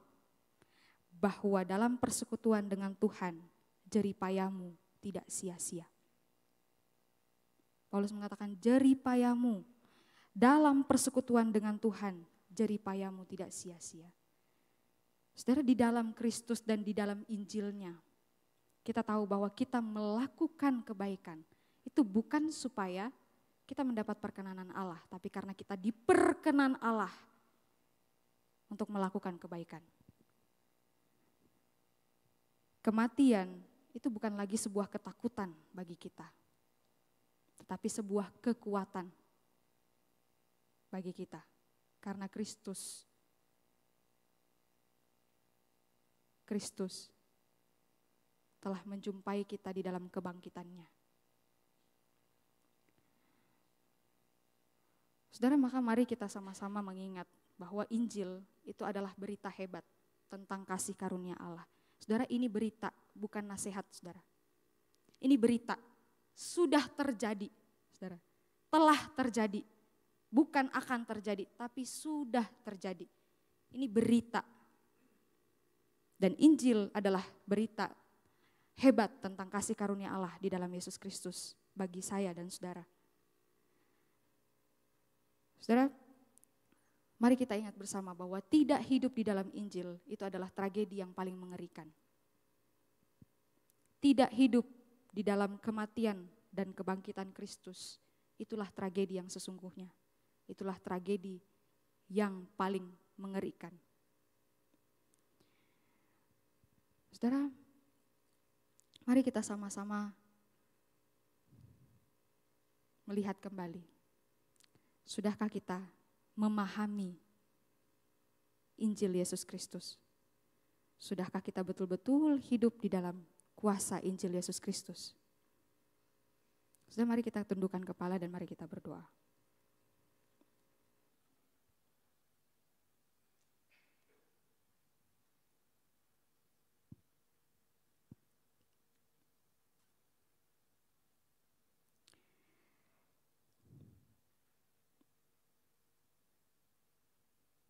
bahwa dalam persekutuan dengan Tuhan, jeripayamu tidak sia-sia. Paulus mengatakan jeripayamu dalam persekutuan dengan Tuhan, jeripayamu tidak sia-sia. Saudara, di dalam Kristus dan di dalam Injilnya, kita tahu bahwa kita melakukan kebaikan. Itu bukan supaya kita mendapat perkenanan Allah, tapi karena kita diperkenan Allah untuk melakukan kebaikan. Kematian itu bukan lagi sebuah ketakutan bagi kita, tetapi sebuah kekuatan bagi kita. Karena Kristus telah menjumpai kita di dalam kebangkitannya. Saudara, maka mari kita sama-sama mengingat bahwa Injil itu adalah berita hebat tentang kasih karunia Allah. Saudara, ini berita, bukan nasihat, saudara. Ini berita, sudah terjadi, saudara. Telah terjadi, bukan akan terjadi, tapi sudah terjadi. Ini berita. Dan Injil adalah berita hebat tentang kasih karunia Allah di dalam Yesus Kristus bagi saya dan saudara. Saudara, mari kita ingat bersama bahwa tidak hidup di dalam Injil itu adalah tragedi yang paling mengerikan. Tidak hidup di dalam kematian dan kebangkitan Kristus, itulah tragedi yang sesungguhnya. Itulah tragedi yang paling mengerikan. Saudara, mari kita sama-sama melihat kembali. Sudahkah kita memahami Injil Yesus Kristus? Sudahkah kita betul-betul hidup di dalam kuasa Injil Yesus Kristus? Saudara, mari kita tundukkan kepala dan mari kita berdoa.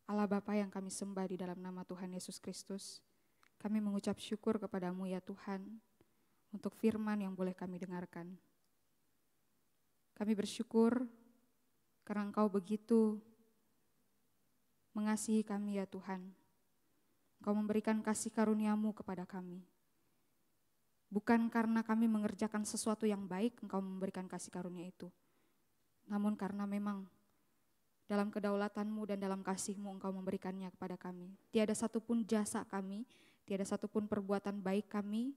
Allah Bapa yang kami sembah di dalam nama Tuhan Yesus Kristus, kami mengucap syukur kepadamu ya Tuhan, untuk firman yang boleh kami dengarkan. Kami bersyukur karena Engkau begitu mengasihi kami ya Tuhan. Engkau memberikan kasih karunia-Mu kepada kami. Bukan karena kami mengerjakan sesuatu yang baik, Engkau memberikan kasih karunia itu. Namun karena memang dalam kedaulatan-Mu dan dalam kasih-Mu Engkau memberikannya kepada kami. Tiada satupun jasa kami, tiada satupun perbuatan baik kami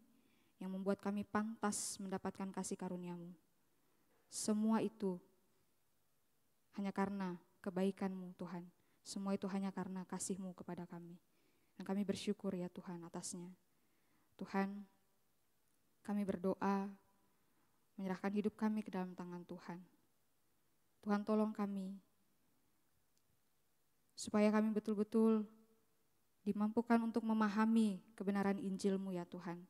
yang membuat kami pantas mendapatkan kasih karunia-Mu. Semua itu hanya karena kebaikan-Mu Tuhan. Semua itu hanya karena kasih-Mu kepada kami. Dan kami bersyukur ya Tuhan atasnya. Tuhan, kami berdoa menyerahkan hidup kami ke dalam tangan Tuhan. Tuhan, tolong kami supaya kami betul-betul dimampukan untuk memahami kebenaran Injil-Mu ya Tuhan.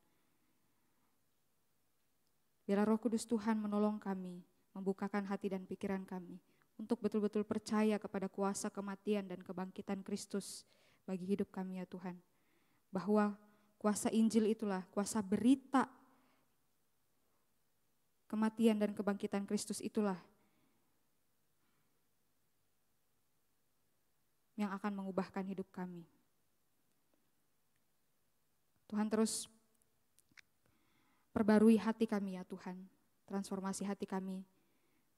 Biarlah Roh Kudus Tuhan menolong kami, membukakan hati dan pikiran kami untuk betul-betul percaya kepada kuasa kematian dan kebangkitan Kristus bagi hidup kami ya Tuhan. Bahwa kuasa Injil itulah, kuasa berita kematian dan kebangkitan Kristus itulah yang akan mengubahkan hidup kami. Tuhan, terus perbarui hati kami ya Tuhan, transformasi hati kami,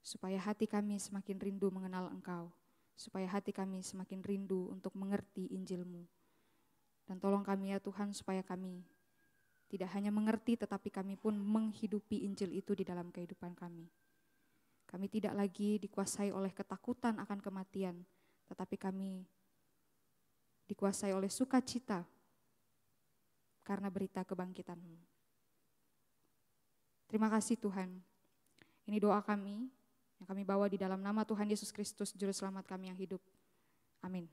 supaya hati kami semakin rindu mengenal Engkau, supaya hati kami semakin rindu untuk mengerti Injil-Mu. Dan tolong kami ya Tuhan supaya kami Tidak hanya mengerti, tetapi kami pun menghidupi Injil itu di dalam kehidupan kami. Kami tidak lagi dikuasai oleh ketakutan akan kematian, tetapi kami dikuasai oleh sukacita karena berita kebangkitan-Mu. Terima kasih Tuhan. Ini doa kami yang kami bawa di dalam nama Tuhan Yesus Kristus, Juru Selamat kami yang hidup. Amin.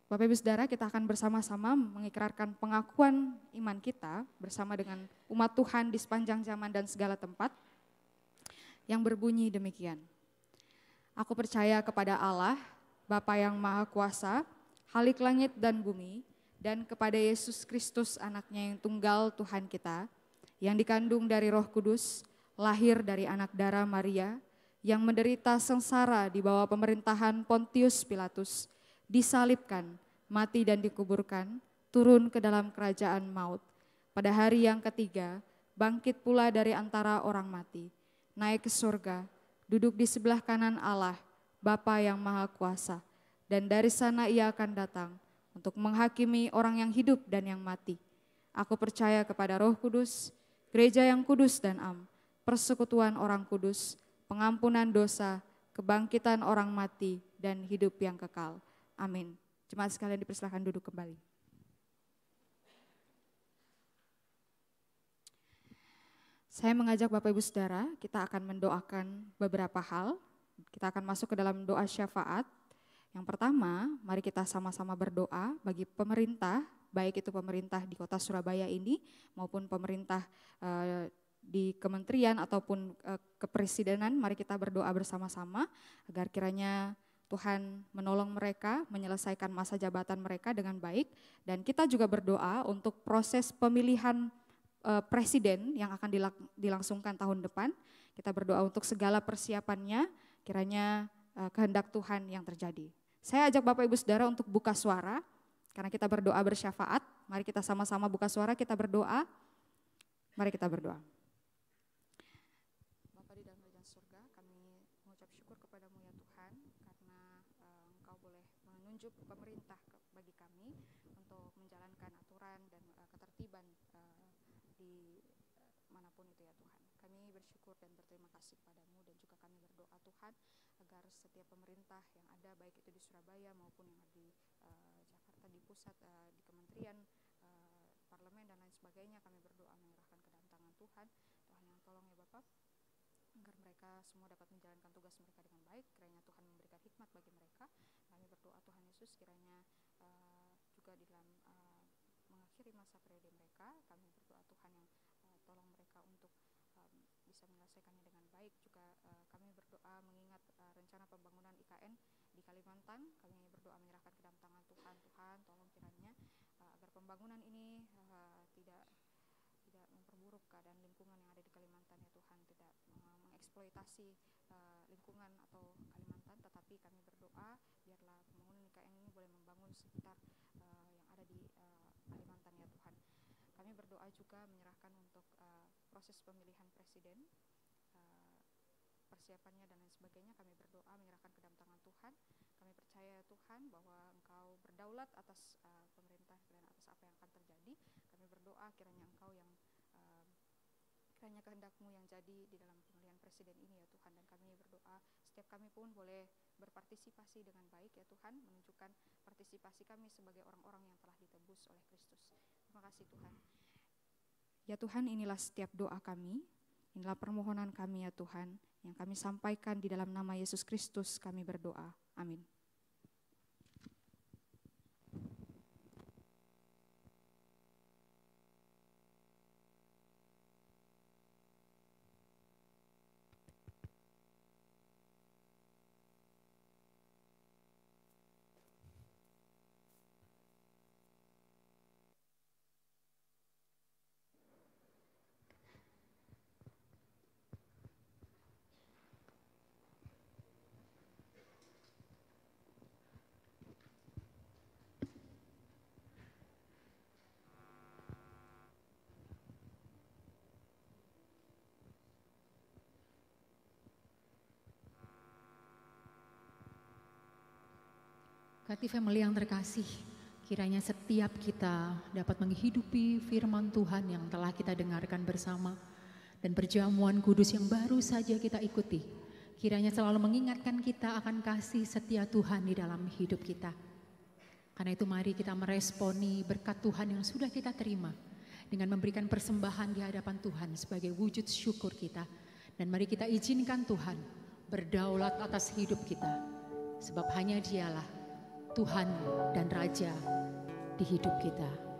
Bapak Ibu Saudara, kita akan bersama-sama mengikrarkan pengakuan iman kita bersama dengan umat Tuhan di sepanjang zaman dan segala tempat yang berbunyi demikian. Aku percaya kepada Allah, Bapa yang Maha Kuasa, Khalik langit dan bumi, dan kepada Yesus Kristus anaknya yang tunggal Tuhan kita, yang dikandung dari Roh Kudus, lahir dari anak darah Maria, yang menderita sengsara di bawah pemerintahan Pontius Pilatus, disalibkan, mati dan dikuburkan, turun ke dalam kerajaan maut. Pada hari yang ketiga, bangkit pula dari antara orang mati, naik ke surga, duduk di sebelah kanan Allah, Bapa yang Maha Kuasa, dan dari sana ia akan datang untuk menghakimi orang yang hidup dan yang mati. Aku percaya kepada Roh Kudus, gereja yang kudus dan am, persekutuan orang kudus, pengampunan dosa, kebangkitan orang mati, dan hidup yang kekal. Amin. Jemaat sekalian dipersilakan duduk kembali. Saya mengajak Bapak Ibu Saudara, kita akan mendoakan beberapa hal. Kita akan masuk ke dalam doa syafaat. Yang pertama, mari kita sama-sama berdoa bagi pemerintah, baik itu pemerintah di kota Surabaya ini maupun pemerintah di kementerian ataupun kepresidenan. Mari kita berdoa bersama-sama agar kiranya Tuhan menolong mereka menyelesaikan masa jabatan mereka dengan baik, dan kita juga berdoa untuk proses pemilihan presiden yang akan dilangsungkan tahun depan. Kita berdoa untuk segala persiapannya, kiranya kehendak Tuhan yang terjadi. Saya ajak Bapak Ibu Saudara untuk buka suara, karena kita berdoa bersyafaat. Mari kita sama-sama buka suara, kita berdoa. Mari kita berdoa. Bapa di dalam kerajaan surga, kami mengucap syukur kepadamu ya Tuhan, karena Engkau boleh menunjuk pemerintah bagi kami untuk menjalankan aturan dan ketertiban di manapun itu ya Tuhan. Kami bersyukur dan berterima kasih kepadamu, dan juga kami berdoa Tuhan agar setiap pemerintah yang ada, baik itu di Surabaya maupun yang di Jakarta, di pusat, di kementerian, parlemen dan lain sebagainya, kami berdoa menyerahkan ke dalam tangan Tuhan. Tuhan yang tolong ya Bapak, agar mereka semua dapat menjalankan tugas mereka dengan baik. Kiranya Tuhan memberikan hikmat bagi mereka. Kami berdoa Tuhan Yesus, kiranya juga di dalam mengakhiri masa periode mereka, kami berdoa Tuhan yang tolong mereka untuk bisa menyelesaikannya dengan baik. Juga kami berdoa mengingat rencana pembangunan IKN di Kalimantan. Kami berdoa menyerahkan ke dalam tangan Tuhan. Tuhan tolong kiranya agar pembangunan ini tidak memperburuk keadaan lingkungan yang ada di Kalimantan ya Tuhan, tidak mengeksploitasi lingkungan atau Kalimantan, tetapi kami berdoa biarlah pembangunan IKN ini boleh membangun sekitar yang ada di Kalimantan ya Tuhan. Kami berdoa juga menyerahkan untuk proses pemilihan presiden, persiapannya dan lain sebagainya. Kami berdoa menyerahkan ke dalam tangan Tuhan. Kami percaya Tuhan bahwa Engkau berdaulat atas pemerintah dan atas apa yang akan terjadi. Kami berdoa kiranya Engkau yang kiranya kehendak-Mu yang jadi di dalam pemilihan presiden ini ya Tuhan. Dan kami berdoa setiap kami pun boleh berpartisipasi dengan baik ya Tuhan, menunjukkan partisipasi kami sebagai orang-orang yang telah ditebus oleh Kristus. Terima kasih Tuhan. Ya Tuhan, inilah setiap doa kami, inilah permohonan kami ya Tuhan, yang kami sampaikan di dalam nama Yesus Kristus kami berdoa. Amin. Kati family yang terkasih, Kiranya setiap kita dapat menghidupi firman Tuhan yang telah kita dengarkan bersama dan perjamuan kudus yang baru saja kita ikuti. Kiranya selalu mengingatkan kita akan kasih setia Tuhan di dalam hidup kita. Karena itu mari kita meresponi berkat Tuhan yang sudah kita terima dengan memberikan persembahan di hadapan Tuhan sebagai wujud syukur kita. Dan mari kita izinkan Tuhan berdaulat atas hidup kita. Sebab hanya Dialah Tuhan dan Raja di hidup kita.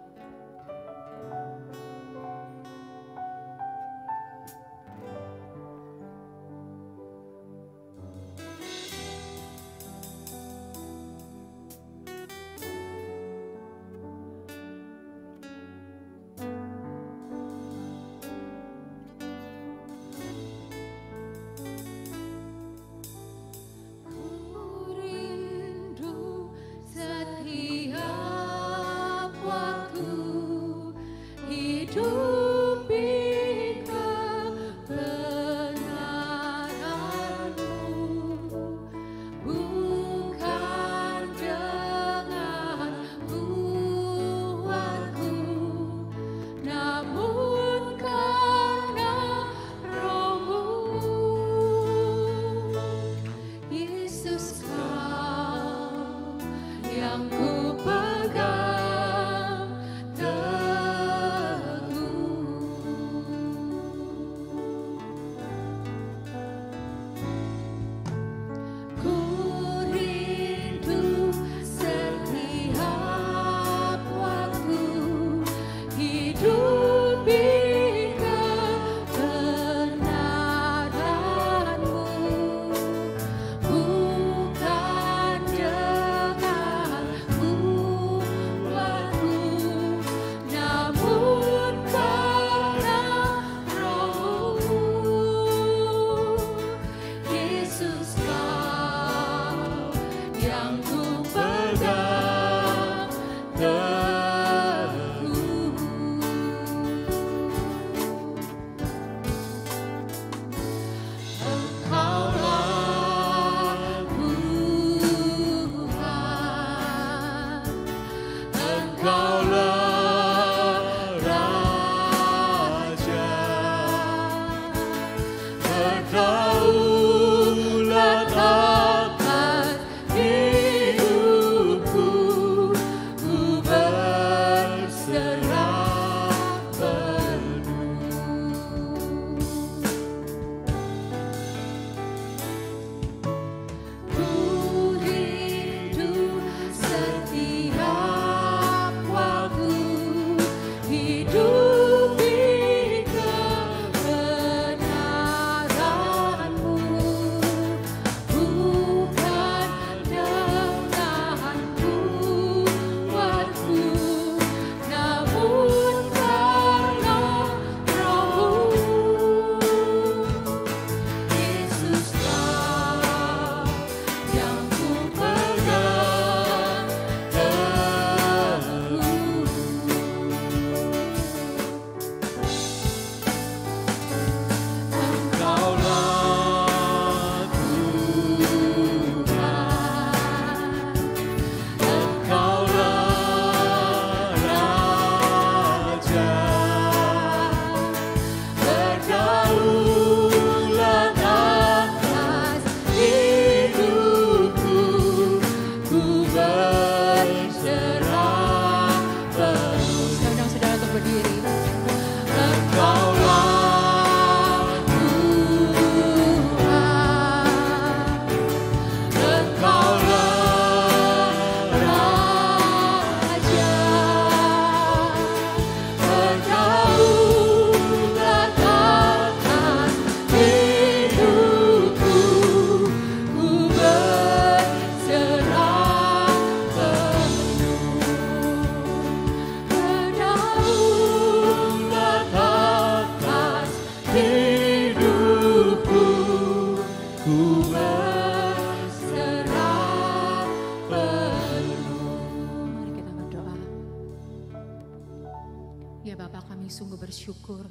Ya Bapa, kami sungguh bersyukur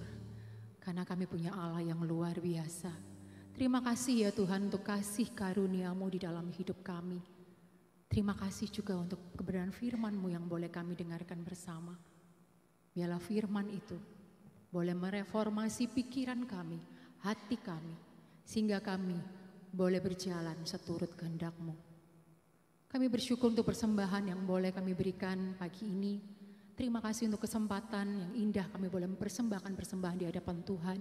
karena kami punya Allah yang luar biasa. Terima kasih ya Tuhan untuk kasih karunia-Mu di dalam hidup kami. Terima kasih juga untuk kebenaran firman-Mu yang boleh kami dengarkan bersama. Biarlah firman itu boleh mereformasi pikiran kami, hati kami, sehingga kami boleh berjalan seturut kehendak-Mu. Kami bersyukur untuk persembahan yang boleh kami berikan pagi ini. Terima kasih untuk kesempatan yang indah kami boleh mempersembahkan persembahan di hadapan Tuhan.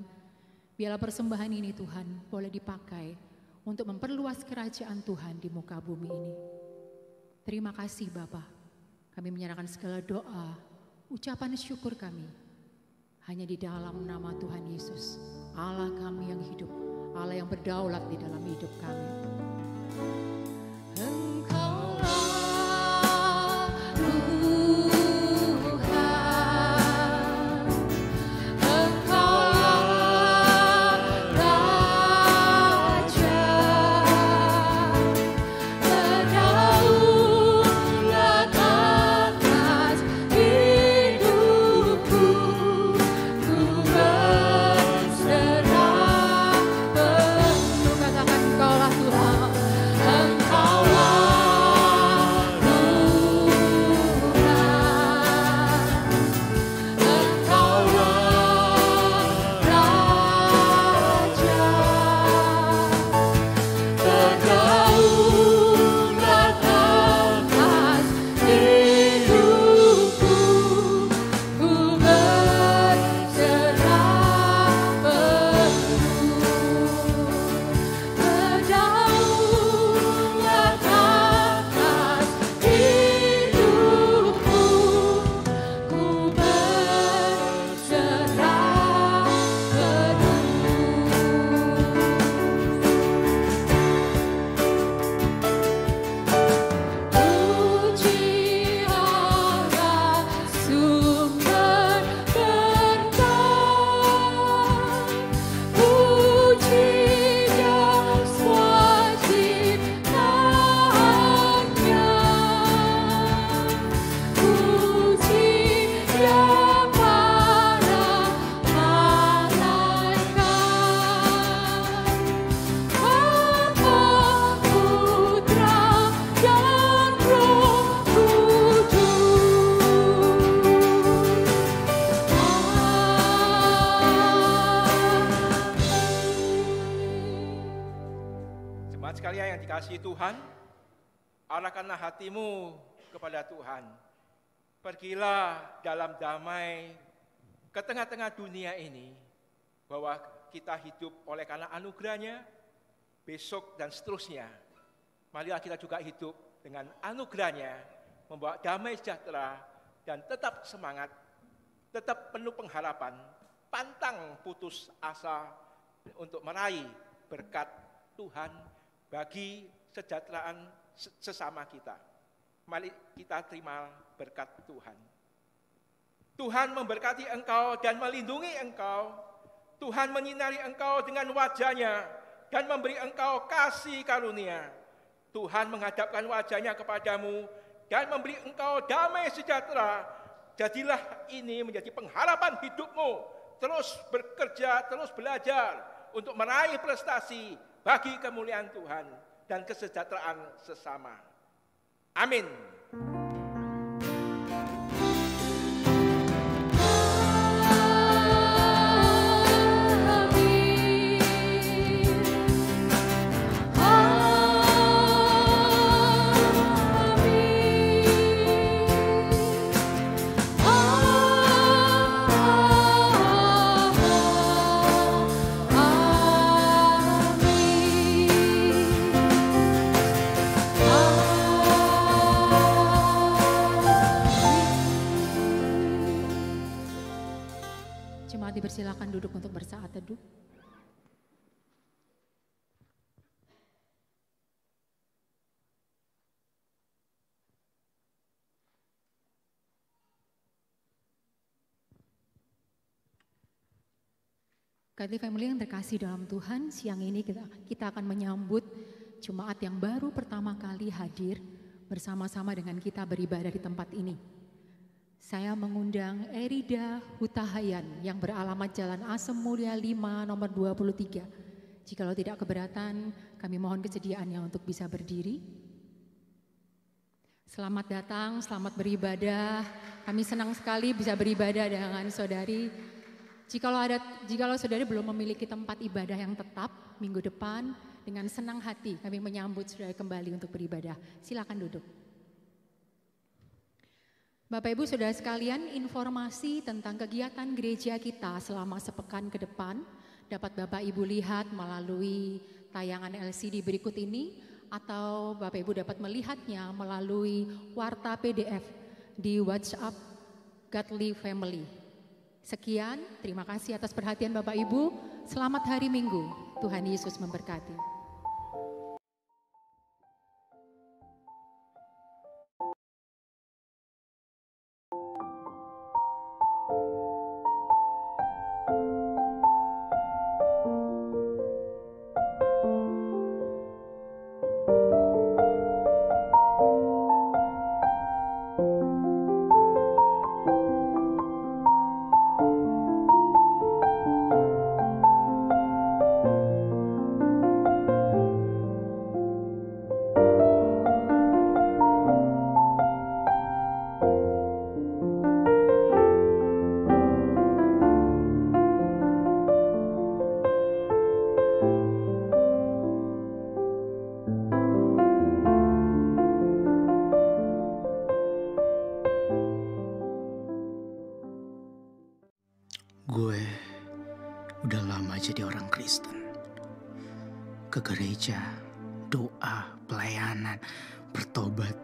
Biarlah persembahan ini Tuhan boleh dipakai untuk memperluas kerajaan Tuhan di muka bumi ini. Terima kasih Bapa. Kami menyerahkan segala doa, ucapan syukur kami hanya di dalam nama Tuhan Yesus, Allah kami yang hidup, Allah yang berdaulat di dalam hidup kami. Sekalian yang dikasihi Tuhan, arahkanlah hatimu kepada Tuhan. Pergilah dalam damai ke tengah-tengah dunia ini, bahwa kita hidup oleh karena anugerahnya, besok dan seterusnya. Marilah kita juga hidup dengan anugerahnya, membawa damai sejahtera dan tetap semangat, tetap penuh pengharapan, pantang putus asa untuk meraih berkat Tuhan bagi kesejahteraan sesama kita. Mari kita terima berkat Tuhan. Tuhan memberkati engkau dan melindungi engkau. Tuhan menyinari engkau dengan wajah-Nya dan memberi engkau kasih karunia. Tuhan menghadapkan wajah-Nya kepadamu dan memberi engkau damai sejahtera. Jadilah ini menjadi pengharapan hidupmu. Terus bekerja, terus belajar untuk meraih prestasi bagi kemuliaan Tuhan dan kesejahteraan sesama. Amin. Dipersilakan duduk untuk bersaat teduh. Godly Family yang terkasih dalam Tuhan, siang ini kita akan menyambut jemaat yang baru pertama kali hadir bersama-sama dengan kita beribadah di tempat ini. Saya mengundang Erida Hutahayan yang beralamat Jalan Asem Mulia 5 nomor 23. Jikalau tidak keberatan, kami mohon kesediaannya untuk bisa berdiri. Selamat datang, selamat beribadah. Kami senang sekali bisa beribadah dengan saudari. Jikalau saudari belum memiliki tempat ibadah yang tetap minggu depan, dengan senang hati kami menyambut saudari kembali untuk beribadah. Silakan duduk. Bapak Ibu Saudara sekalian, informasi tentang kegiatan gereja kita selama sepekan ke depan dapat Bapak Ibu lihat melalui tayangan LCD berikut ini, atau Bapak Ibu dapat melihatnya melalui warta PDF di WhatsApp Godly Family. Sekian, terima kasih atas perhatian Bapak Ibu. Selamat hari Minggu, Tuhan Yesus memberkati. Gue udah lama jadi orang Kristen. Ke gereja, doa, pelayanan, bertobat,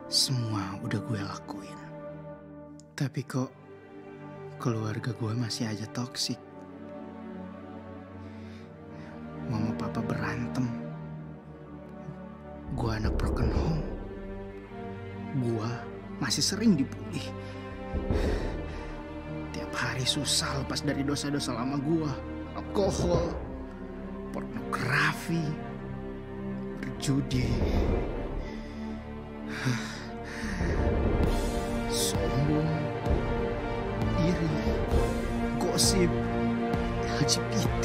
semua udah gue lakuin. Tapi kok keluarga gue masih aja toksik. Mama papa berantem. Gue anak broken home. Gue masih sering dibully. Tiap hari susah lepas dari dosa-dosa lama gua. Alkohol, pornografi, berjudi, sombong, iri, gosip, LGBT,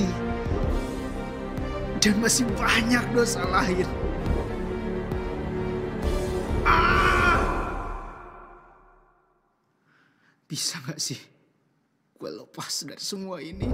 dan masih banyak dosa lain. Bisa gak sih gue lepas dari semua ini?